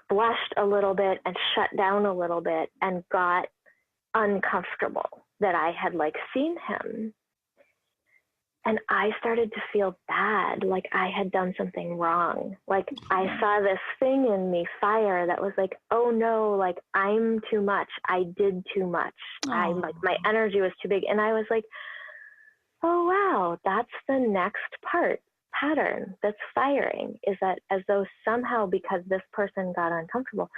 C: blushed a little bit and shut down a little bit and got uncomfortable that I had like seen him. And I started to feel bad, like I had done something wrong. Like I saw this thing in me fire that was like, oh no, like I'm too much. I did too much.
A: Oh.
C: Like my energy was too big. And I was like, oh wow, that's the next pattern that's firing, is that as though somehow because this person got uncomfortable,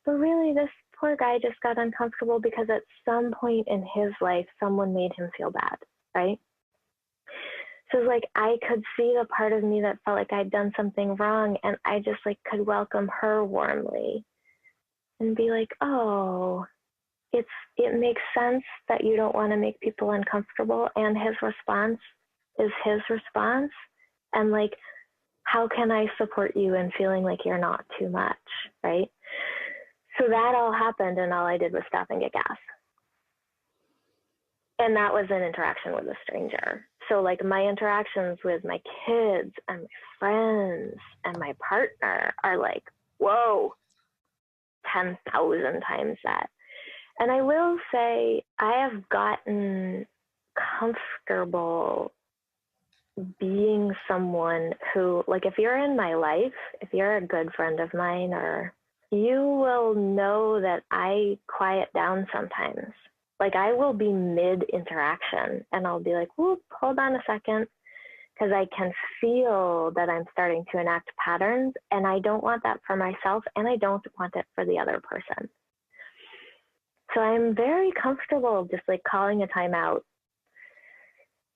C: but really this poor guy just got uncomfortable because at some point in his life, someone made him feel bad, right? So like I could see the part of me that felt like I'd done something wrong, and I just like could welcome her warmly and be like, oh, it makes sense that you don't want to make people uncomfortable, and his response is his response. And like, how can I support you in feeling like you're not too much, right? So that all happened, and all I did was stop and get gas. And that was an interaction with a stranger. So like my interactions with my kids and my friends and my partner are like, whoa, 10,000 times that. And I will say I have gotten comfortable being someone who, like if you're in my life, if you're a good friend of mine, or you will know that I quiet down sometimes. Like I will be mid-interaction and I'll be like, whoop, hold on a second, because I can feel that I'm starting to enact patterns, and I don't want that for myself, and I don't want it for the other person. So I'm very comfortable just like calling a timeout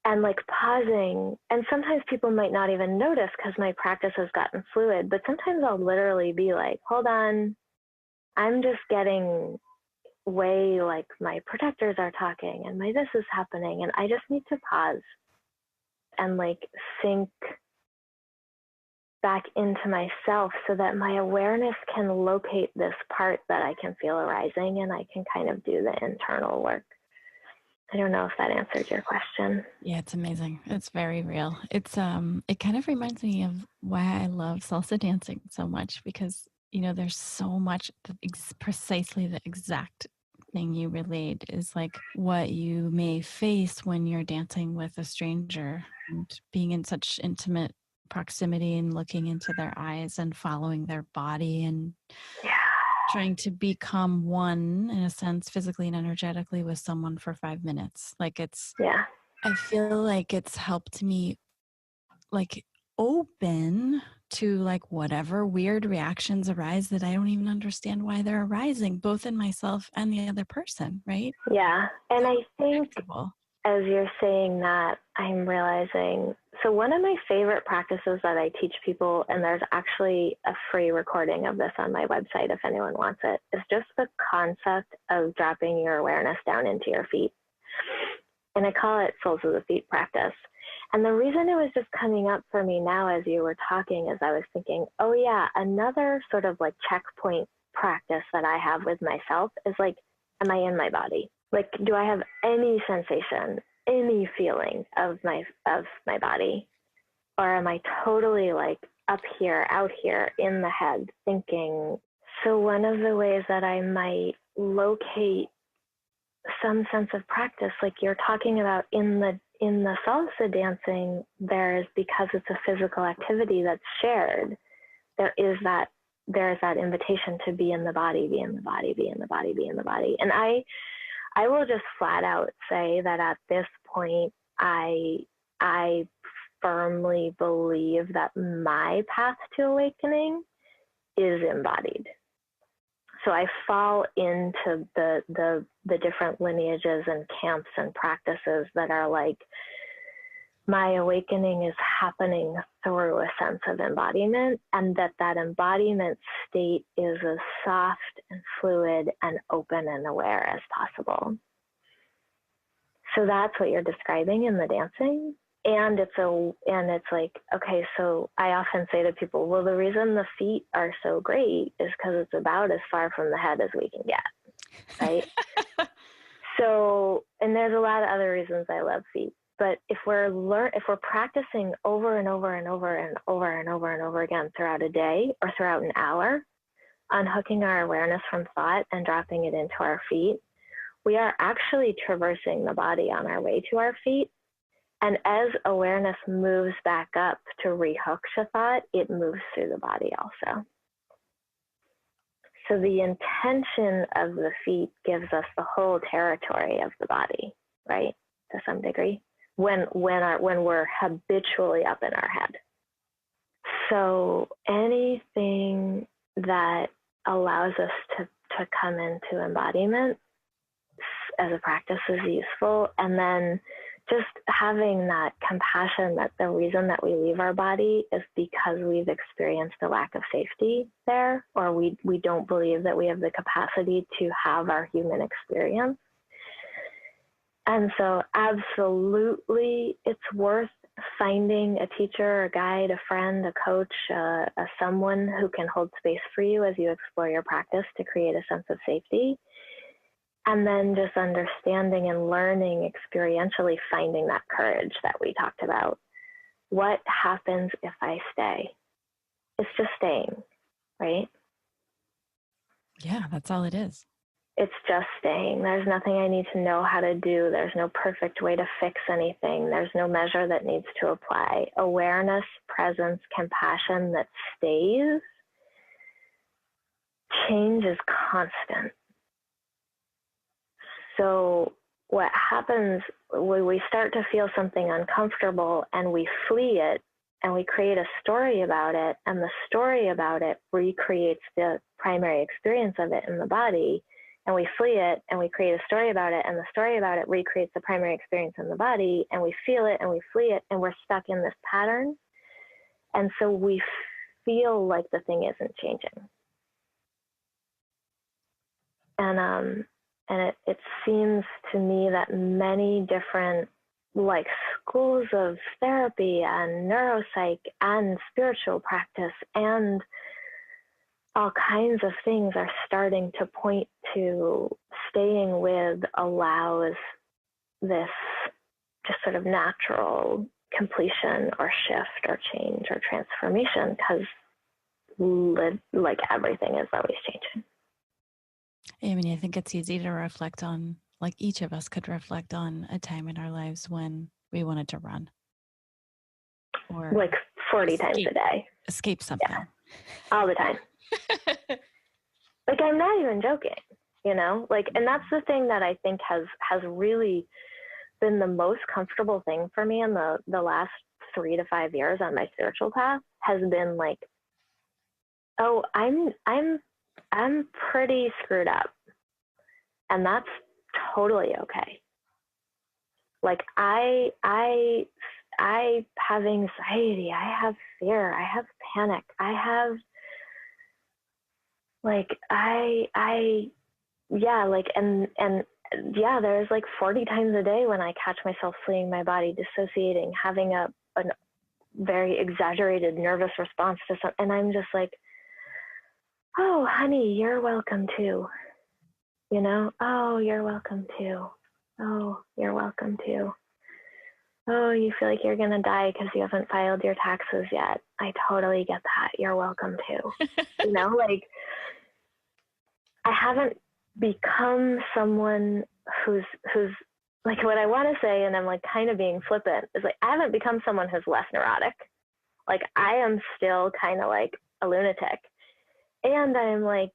C: and like pausing. And sometimes people might not even notice because my practice has gotten fluid, but sometimes I'll literally be like, hold on, I'm just getting way like my protectors are talking and my this is happening, and I just need to pause and like sink back into myself so that my awareness can locate this part that I can feel arising, and I can kind of do the internal work. I don't know if that answered your question.
A: Yeah, it's amazing. It's very real. It's it kind of reminds me of why I love salsa dancing so much, because you know there's so much precisely the exact thing you relayed is like what you may face when you're dancing with a stranger and being in such intimate proximity and looking into their eyes and following their body and trying to become one in a sense physically and energetically with someone for 5 minutes. Like it's I feel like it's helped me like open to like whatever weird reactions arise that I don't even understand why they're arising, both in myself and the other person, right?
C: Yeah. And I think
A: Predictable.
C: as you're saying that, I'm realizing, so one of my favorite practices that I teach people, and there's actually a free recording of this on my website if anyone wants it, is just the concept of dropping your awareness down into your feet. And I call it Soles of the Feet practice. And the reason it was just coming up for me now as you were talking is I was thinking, oh yeah, another sort of like checkpoint practice that I have with myself is like, am I in my body? Like, do I have any sensation, any feeling of my body? Or am I totally like up here, out here in the head thinking? So one of the ways that I might locate some sense of practice, like you're talking about in the salsa dancing, there's, because it's a physical activity that's shared, there is that invitation to be in the body, be in the body, be in the body, be in the body. And I will just flat out say that at this point, I firmly believe that my path to awakening is embodied. So I fall into the different lineages and camps and practices that are like, my awakening is happening through a sense of embodiment, and that embodiment state is as soft and fluid and open and aware as possible. So that's what you're describing in the dancing. And it's like, okay, so I often say to people, well, the reason the feet are so great is because it's about as far from the head as we can get, right? So, and there's a lot of other reasons I love feet. But if we're practicing over and over and over and over and over and over again throughout a day or throughout an hour, unhooking our awareness from thought and dropping it into our feet, we are actually traversing the body on our way to our feet. And as awareness moves back up to rehook to thought, it moves through the body also. So the intention of the feet gives us the whole territory of the body, right? To some degree, when we're habitually up in our head. So anything that allows us to come into embodiment as a practice is useful. And then just having that compassion that the reason that we leave our body is because we've experienced a lack of safety there, or we don't believe that we have the capacity to have our human experience. And so absolutely, it's worth finding a teacher, a guide, a friend, a coach, someone who can hold space for you as you explore your practice to create a sense of safety. And then just understanding and learning experientially, finding that courage that we talked about. What happens if I stay? It's just staying, right?
A: Yeah, that's all it is.
C: It's just staying. There's nothing I need to know how to do. There's no perfect way to fix anything. There's no measure that needs to apply. Awareness, presence, compassion that stays. Change is constant. So what happens when we start to feel something uncomfortable and we flee it and we create a story about it, and the story about it recreates the primary experience of it in the body, and we flee it and we create a story about it, and the story about it recreates the primary experience in the body, and we feel it and we flee it, and we're stuck in this pattern. And so we feel like the thing isn't changing. And it seems to me that many different like schools of therapy and neuropsych and spiritual practice and all kinds of things are starting to point to staying with allows this just sort of natural completion or shift or change or transformation, because like everything is always changing.
A: I mean, I think it's easy to reflect on, like each of us could reflect on a time in our lives when we wanted to run. Or
C: like 40 times a day.
A: Escape something.
C: Yeah. All the time. Like, I'm not even joking, you know? Like, and that's the thing that I think has really been the most comfortable thing for me in the last 3 to 5 years on my spiritual path has been like, oh, I'm pretty screwed up. And that's totally okay. Like I have anxiety, I have fear, I have panic, I have like, there's like 40 times a day when I catch myself fleeing my body, dissociating, having a very exaggerated nervous response to something. And I'm just like, oh, honey, you're welcome too. You know, oh, you're welcome too. Oh, you're welcome too. Oh, you feel like you're going to die because you haven't filed your taxes yet. I totally get that. You're welcome too. You know, like, I haven't become someone who's like, what I want to say, and I'm like kind of being flippant, is like, I haven't become someone who's less neurotic. Like, I am still kind of like a lunatic. And I'm like,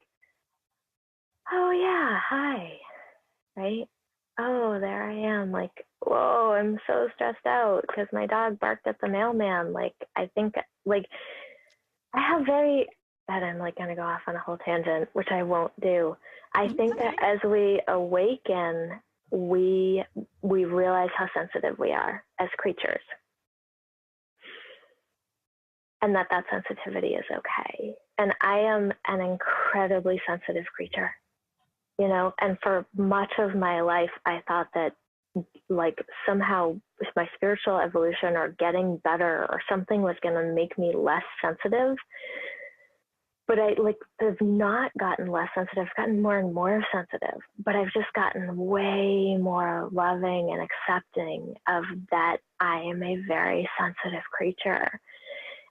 C: oh yeah, hi, right? Oh, there I am. Like, whoa, I'm so stressed out because my dog barked at the mailman. Like, I think, like, I have very, and I'm like going to go off on a whole tangent, which I won't do. I think that as we awaken, we realize how sensitive we are as creatures. And that sensitivity is okay. And I am an incredibly sensitive creature, you know, and for much of my life, I thought that like somehow my spiritual evolution or getting better or something was going to make me less sensitive. But I like have not gotten less sensitive, I've gotten more and more sensitive, but I've just gotten way more loving and accepting of that I am a very sensitive creature.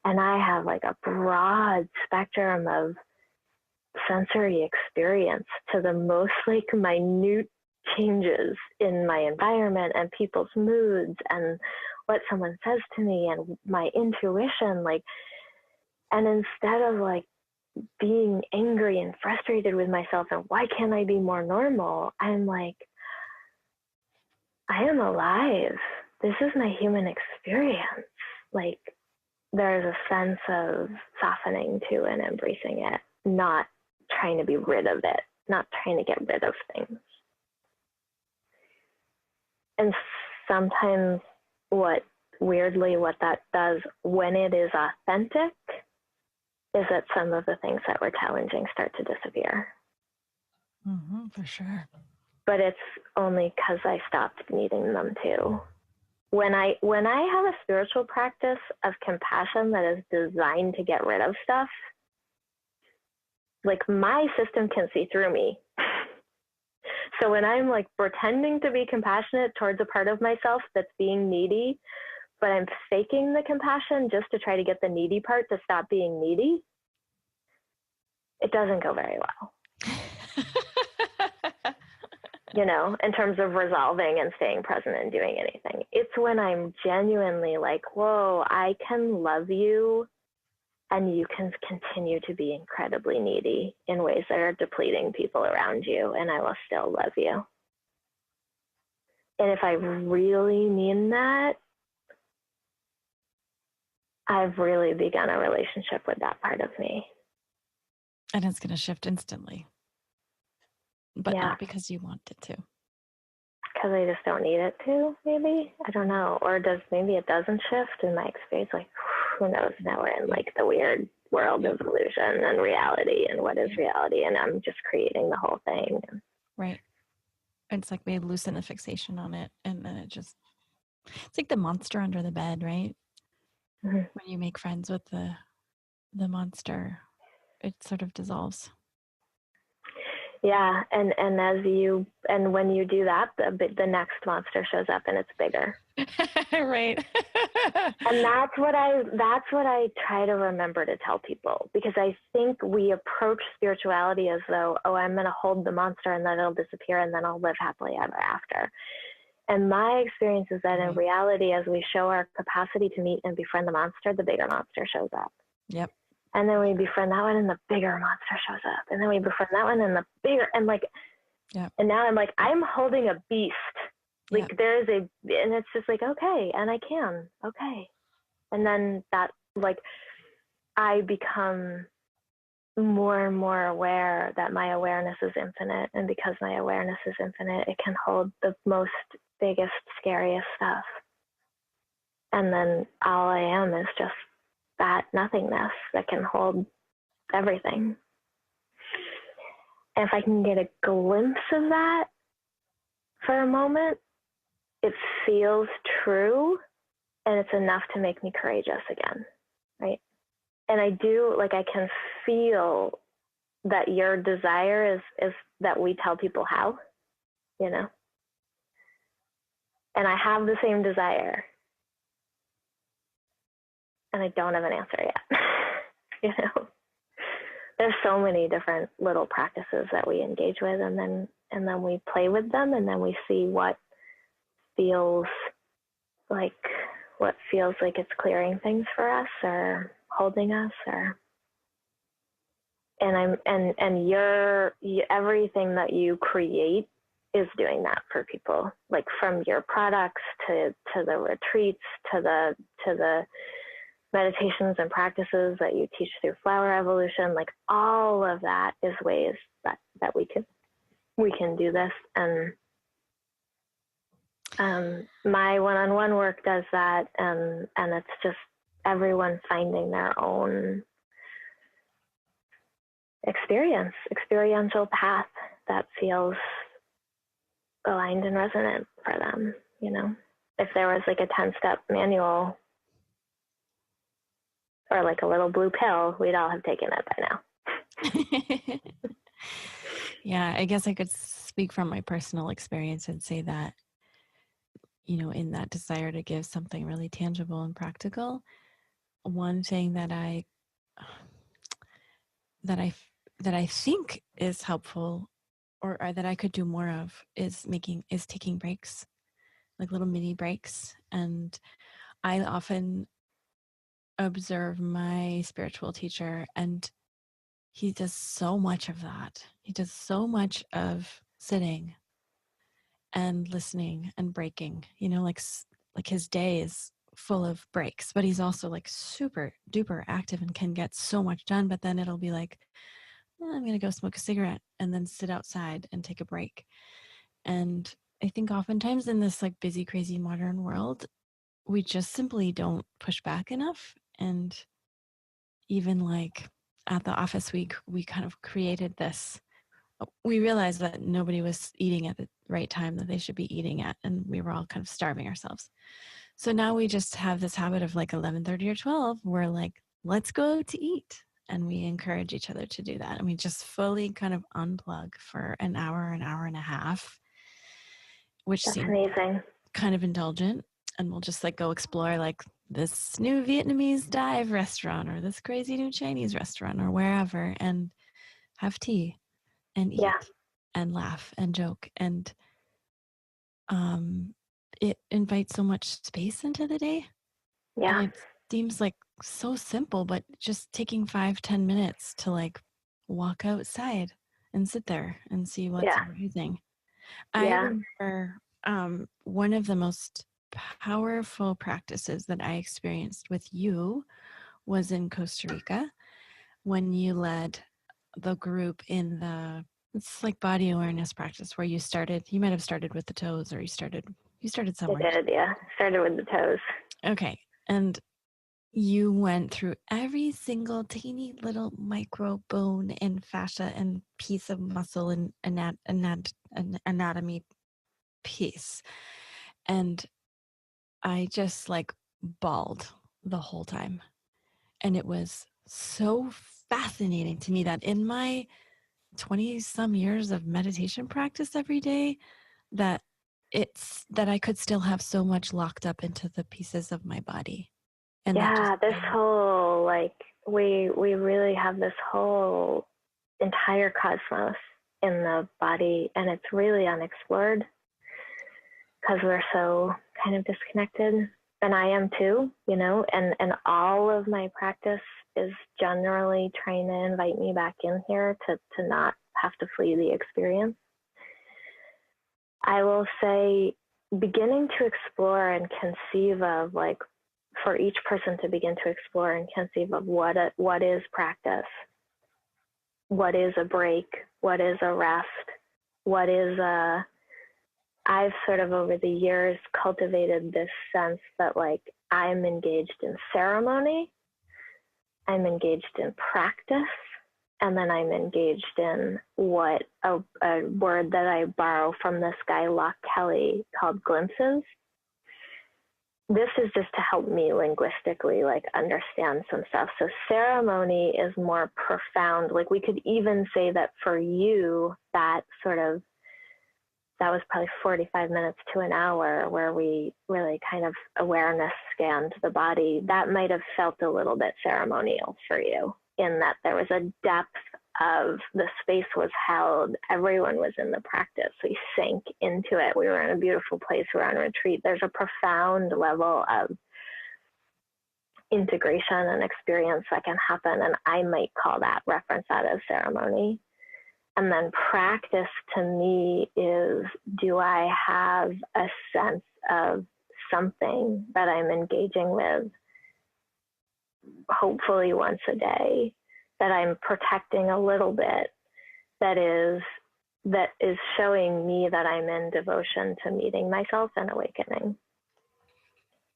C: And I have like a broad spectrum of sensory experience to the most like minute changes in my environment and people's moods and what someone says to me and my intuition. Like, and instead of like being angry and frustrated with myself and why can't I be more normal, I'm like, I am alive. This is my human experience. Like, there's a sense of softening to and embracing it, not trying to be rid of it, not trying to get rid of things. And sometimes what that does when it is authentic is that some of the things that were challenging start to disappear.
A: Mm-hmm, for sure.
C: But it's only because I stopped needing them to. When I have a spiritual practice of compassion that is designed to get rid of stuff, like my system can see through me. So when I'm like pretending to be compassionate towards a part of myself that's being needy, but I'm faking the compassion just to try to get the needy part to stop being needy, it doesn't go very well. You know, in terms of resolving and staying present and doing anything. It's when I'm genuinely like, whoa, I can love you and you can continue to be incredibly needy in ways that are depleting people around you, and I will still love you. And if I really mean that, I've really begun a relationship with that part of me.
A: And it's going to shift instantly. But
C: yeah.
A: Not because you want it to.
C: Because I just don't need it to, maybe? I don't know. Or maybe it doesn't shift in my experience. Like, who knows? Now we're in like the weird world of illusion and reality and what is reality. And I'm just creating the whole thing.
A: Right. It's like we loosen the fixation on it. And then it's like the monster under the bed, right? Mm-hmm. When you make friends with the monster, it sort of dissolves.
C: Yeah, and when you do that, the next monster shows up and it's bigger.
A: Right.
C: And that's what I try to remember to tell people, because I think we approach spirituality as though, oh, I'm going to hold the monster and then it'll disappear and then I'll live happily ever after. And my experience is that in reality, as we show our capacity to meet and befriend the monster, the bigger monster shows up.
A: Yep.
C: And then we befriend that one and the bigger monster shows up. And then we befriend that one and the bigger, and like, and now I'm like, I'm holding a beast. Like and it's just like, okay. And I can, okay. And then that, like, I become more and more aware that my awareness is infinite. And because my awareness is infinite, it can hold the most biggest, scariest stuff. And then all I am is just that nothingness that can hold everything. And if I can get a glimpse of that for a moment, it feels true, and it's enough to make me courageous again, right? And I do, like, I can feel that your desire is that we tell people how, you know? And I have the same desire, and I don't have an answer yet, you know? There's so many different little practices that we engage with, and then we play with them, and then we see what feels like it's clearing things for us or holding us, or everything that you create is doing that for people, like from your products to the retreats to the meditations and practices that you teach through Flower Evolution. Like, all of that is ways that we can do this. And my one-on-one work does that, and it's just everyone finding their own experiential path that feels aligned and resonant for them, you know? If there was like a 10-step manual or like a little blue pill, we'd all have taken it by now.
A: Yeah, I guess I could speak from my personal experience and say that, you know, in that desire to give something really tangible and practical, one thing that I think is helpful, or that I could do more of, is taking breaks, like little mini breaks. And I often observe my spiritual teacher, and he does so much of that. He does so much of sitting and listening and breaking, you know, like his day is full of breaks, but he's also like super duper active and can get so much done. But then it'll be like, I'm going to go smoke a cigarette and then sit outside and take a break. And I think oftentimes in this like busy, crazy modern world, we just simply don't push back enough. And even like at the office, we kind of created this. We realized that nobody was eating at the right time that they should be eating at, and we were all kind of starving ourselves. So now we just have this habit of like 11:30 or 12, we're like, let's go to eat. And we encourage each other to do that. And we just fully kind of unplug for an hour and a half, which
C: That's
A: seems
C: amazing.
A: kind of indulgent. And we'll just like go explore like this new Vietnamese dive restaurant or this crazy new Chinese restaurant or wherever, and have tea and eat and laugh and joke. And it invites so much space into the day.
C: Yeah.
A: And it seems like so simple, but just taking 5-10 minutes to like walk outside and sit there and see what's arising. I remember one of the most powerful practices that I experienced with you was in Costa Rica, when you led the group in it's like body awareness practice, where you might have started with the toes, or you started somewhere.
C: I did, yeah. Started with the toes. Okay.
A: And you went through every single teeny little micro bone and fascia and piece of muscle and anatomy piece. And I just like bawled the whole time. And it was so fascinating to me that in my 20-some years of meditation practice every day, that I could still have so much locked up into the pieces of my body. And
C: this whole, like, we really have this whole entire cosmos in the body, and it's really unexplored because we're so kind of disconnected. And I am too, you know, and all of my practice is generally trying to invite me back in here to not have to flee the experience. I will say, beginning to explore and conceive of like for each person to begin to explore and conceive of what is practice, what is a break, what is a rest, what is a, I've sort of over the years cultivated this sense that like I'm engaged in ceremony, I'm engaged in practice, and then I'm engaged in what a word that I borrow from this guy, Locke Kelly, called glimpses. This is just to help me linguistically like understand some stuff. So ceremony is more profound. Like we could even say that for you, that was probably 45 minutes to an hour where we really kind of awareness scanned the body. That might have felt a little bit ceremonial for you in that there was a depth of the space was held. Everyone was in the practice. We sank into it. We were in a beautiful place. We were on retreat. There's a profound level of integration and experience that can happen. And I might reference that as ceremony. And then practice to me is, do I have a sense of something that I'm engaging with, hopefully once a day, that I'm protecting a little bit, that is showing me that I'm in devotion to meeting myself and awakening.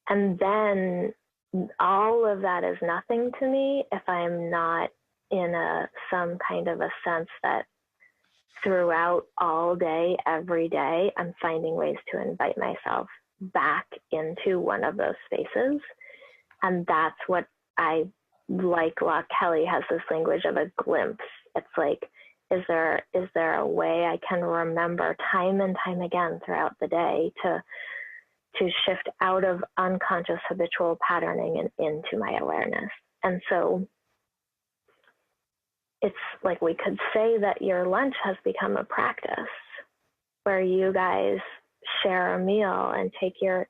C: And then all of that is nothing to me if I'm not in some kind of a sense that throughout all day, every day, I'm finding ways to invite myself back into one of those spaces. And that's what I like. Locke Kelly has this language of a glimpse. It's like, is there a way I can remember time and time again throughout the day to shift out of unconscious habitual patterning and into my awareness? And so it's like we could say that your lunch has become a practice where you guys share a meal and take your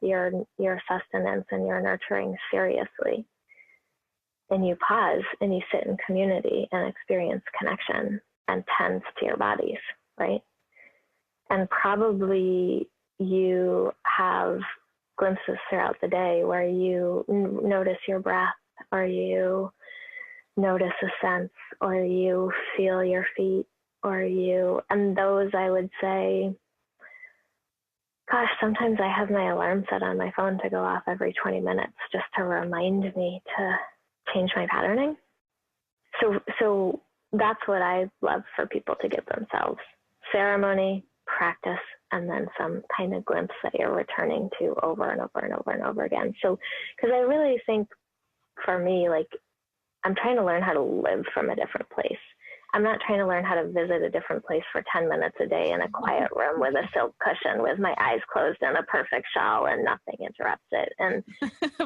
C: sustenance and your nurturing seriously. And you pause and you sit in community and experience connection and tend to your bodies, right? And probably you have glimpses throughout the day where you notice your breath, or you notice a sense, or you feel your feet, and those I would say, gosh, sometimes I have my alarm set on my phone to go off every 20 minutes just to remind me to change my patterning. So that's what I love for people to give themselves: ceremony, practice, and then some kind of glimpse that you're returning to over and over and over and over again. So, because I really think for me, like, I'm trying to learn how to live from a different place. I'm not trying to learn how to visit a different place for 10 minutes a day in a quiet room with a silk cushion with my eyes closed and a perfect shawl and nothing interrupts it. And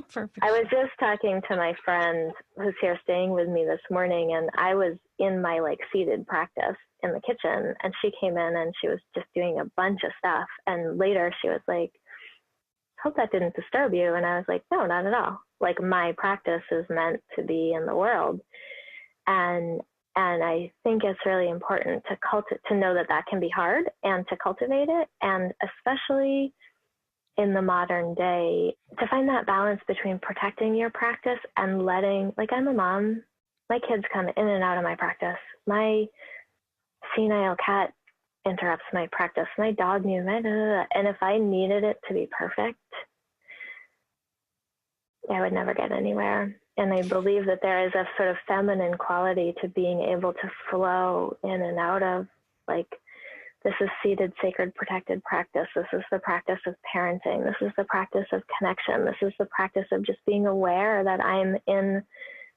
A: Perfect.
C: I was just talking to my friend who's here staying with me this morning, and I was in my like seated practice in the kitchen, and she came in and she was just doing a bunch of stuff. And later she was like, hope that didn't disturb you. And I was like, no, not at all. Like, my practice is meant to be in the world. And I think it's really important to know that can be hard and to cultivate it. And especially in the modern day, to find that balance between protecting your practice and letting, like, I'm a mom, my kids come in and out of my practice. My senile cat interrupts my practice. My dog needs and if I needed it to be perfect, I would never get anywhere. And I believe that there is a sort of feminine quality to being able to flow in and out of, like, this is seated, sacred, protected practice. This is the practice of parenting. This is the practice of connection. This is the practice of just being aware that I'm in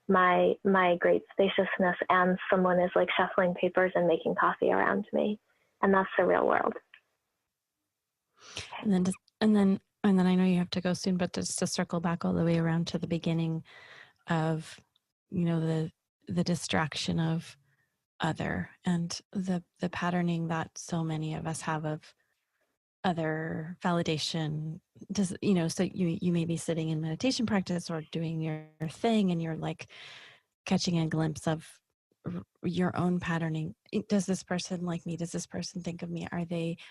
C: my great spaciousness and someone is like shuffling papers and making coffee around me. And that's the real world.
A: And then I know you have to go soon, but just to circle back all the way around to the beginning of, the distraction of other and the patterning that so many of us have of other validation. So you may be sitting in meditation practice or doing your thing, and you're like catching a glimpse of your own patterning. Does this person like me? Does this person think of me?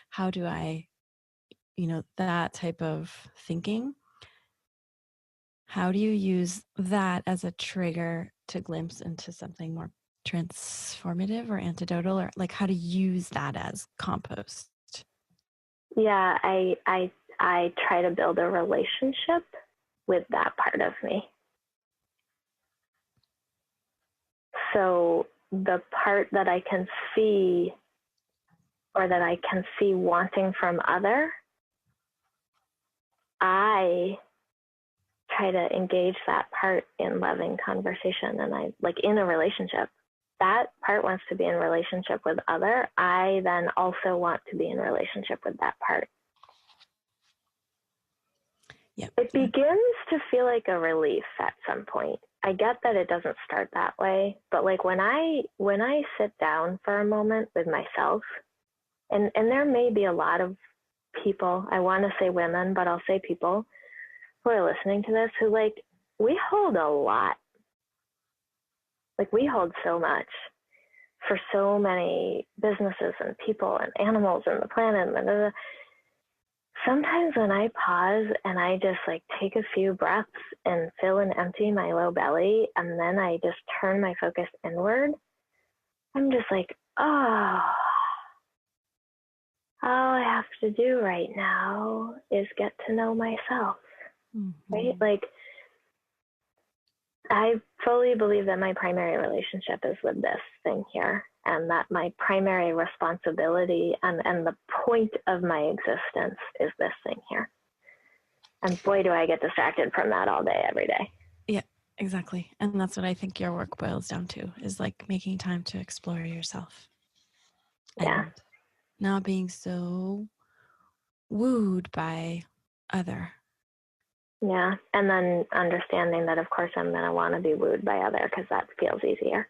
A: How do I, that type of thinking? how do you use that as a trigger to glimpse into something more transformative or antidotal, or like how to use that as compost?
C: Yeah, I try to build a relationship with that part of me. So the part that I can see, or that I can see wanting from other, I try to engage that part in loving conversation. And I, like, in a relationship, that part wants to be in relationship with other. I then also want to be in relationship with that part.
A: Yep.
C: It begins to feel like a relief at some point. I get that it doesn't start that way, but like when I sit down for a moment with myself, and there may be a lot of people, I want to say women, but I'll say people who are listening to this, who, like, we hold a lot. Like, we hold so much for so many businesses and people and animals and the planet. And blah, blah, blah. Sometimes when I pause and I just, like, take a few breaths and fill and empty my low belly, and then I just turn my focus inward, I'm just like, oh, all I have to do right now is get to know myself. Right? Like, I fully believe that my primary relationship is with this thing here, and that my primary responsibility and the point of my existence is this thing here. And boy, do I get distracted from that all day, every day.
A: Yeah, exactly. And that's what I think your work boils down to, is like making time to explore yourself.
C: Yeah.
A: And not being so wooed by other.
C: Yeah. And then understanding that, of course, I'm going to want to be wooed by other, because that feels easier.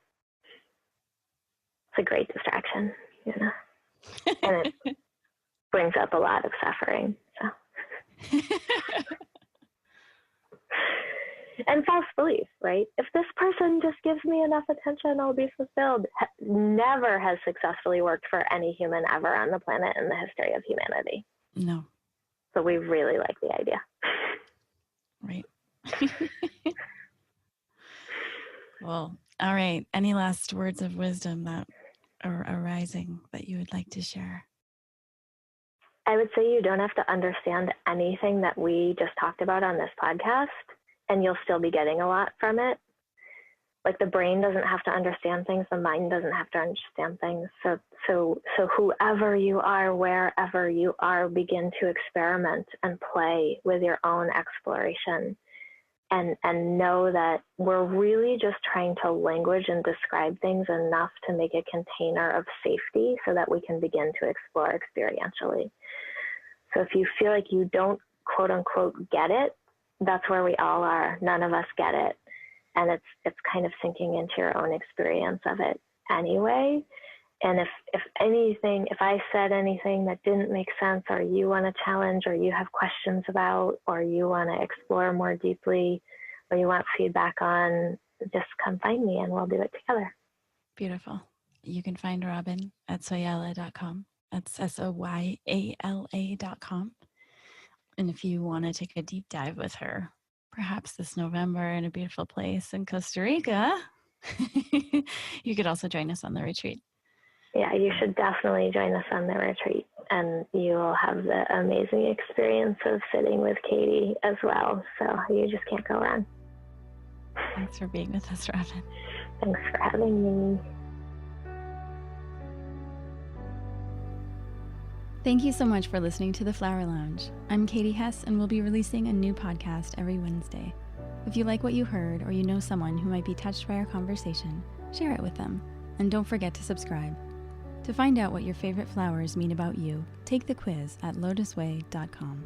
C: It's a great distraction, you know, and it brings up a lot of suffering. So. And false belief, right? If this person just gives me enough attention, I'll be fulfilled. Never has successfully worked for any human ever on the planet in the history of humanity.
A: No.
C: So we really like the idea.
A: Right. Well, all right. Any last words of wisdom that are arising that you would like to share?
C: I would say you don't have to understand anything that we just talked about on this podcast, and you'll still be getting a lot from it. Like, the brain doesn't have to understand things. The mind doesn't have to understand things. So whoever you are, wherever you are, begin to experiment and play with your own exploration, and know that we're really just trying to language and describe things enough to make a container of safety so that we can begin to explore experientially. So if you feel like you don't, quote unquote, get it, that's where we all are. None of us get it. And it's kind of sinking into your own experience of it anyway. And if I said anything that didn't make sense, or you want to challenge, or you have questions about, or you want to explore more deeply, or you want feedback on, just come find me and we'll do it together.
A: Beautiful. You can find Robin at soyala.com. That's SOYALA.com. And if you want to take a deep dive with her, perhaps this November in a beautiful place in Costa Rica, you could also join us on the retreat.
C: Yeah, you should definitely join us on the retreat, and you will have the amazing experience of sitting with Katie as well. So you just can't go wrong.
A: Thanks for being with us, Robin.
C: Thanks for having me.
B: Thank you so much for listening to The Flower Lounge. I'm Katie Hess, and we'll be releasing a new podcast every Wednesday. If you like what you heard, or you know someone who might be touched by our conversation, share it with them. And don't forget to subscribe. To find out what your favorite flowers mean about you, take the quiz at LOTUSWEI.com.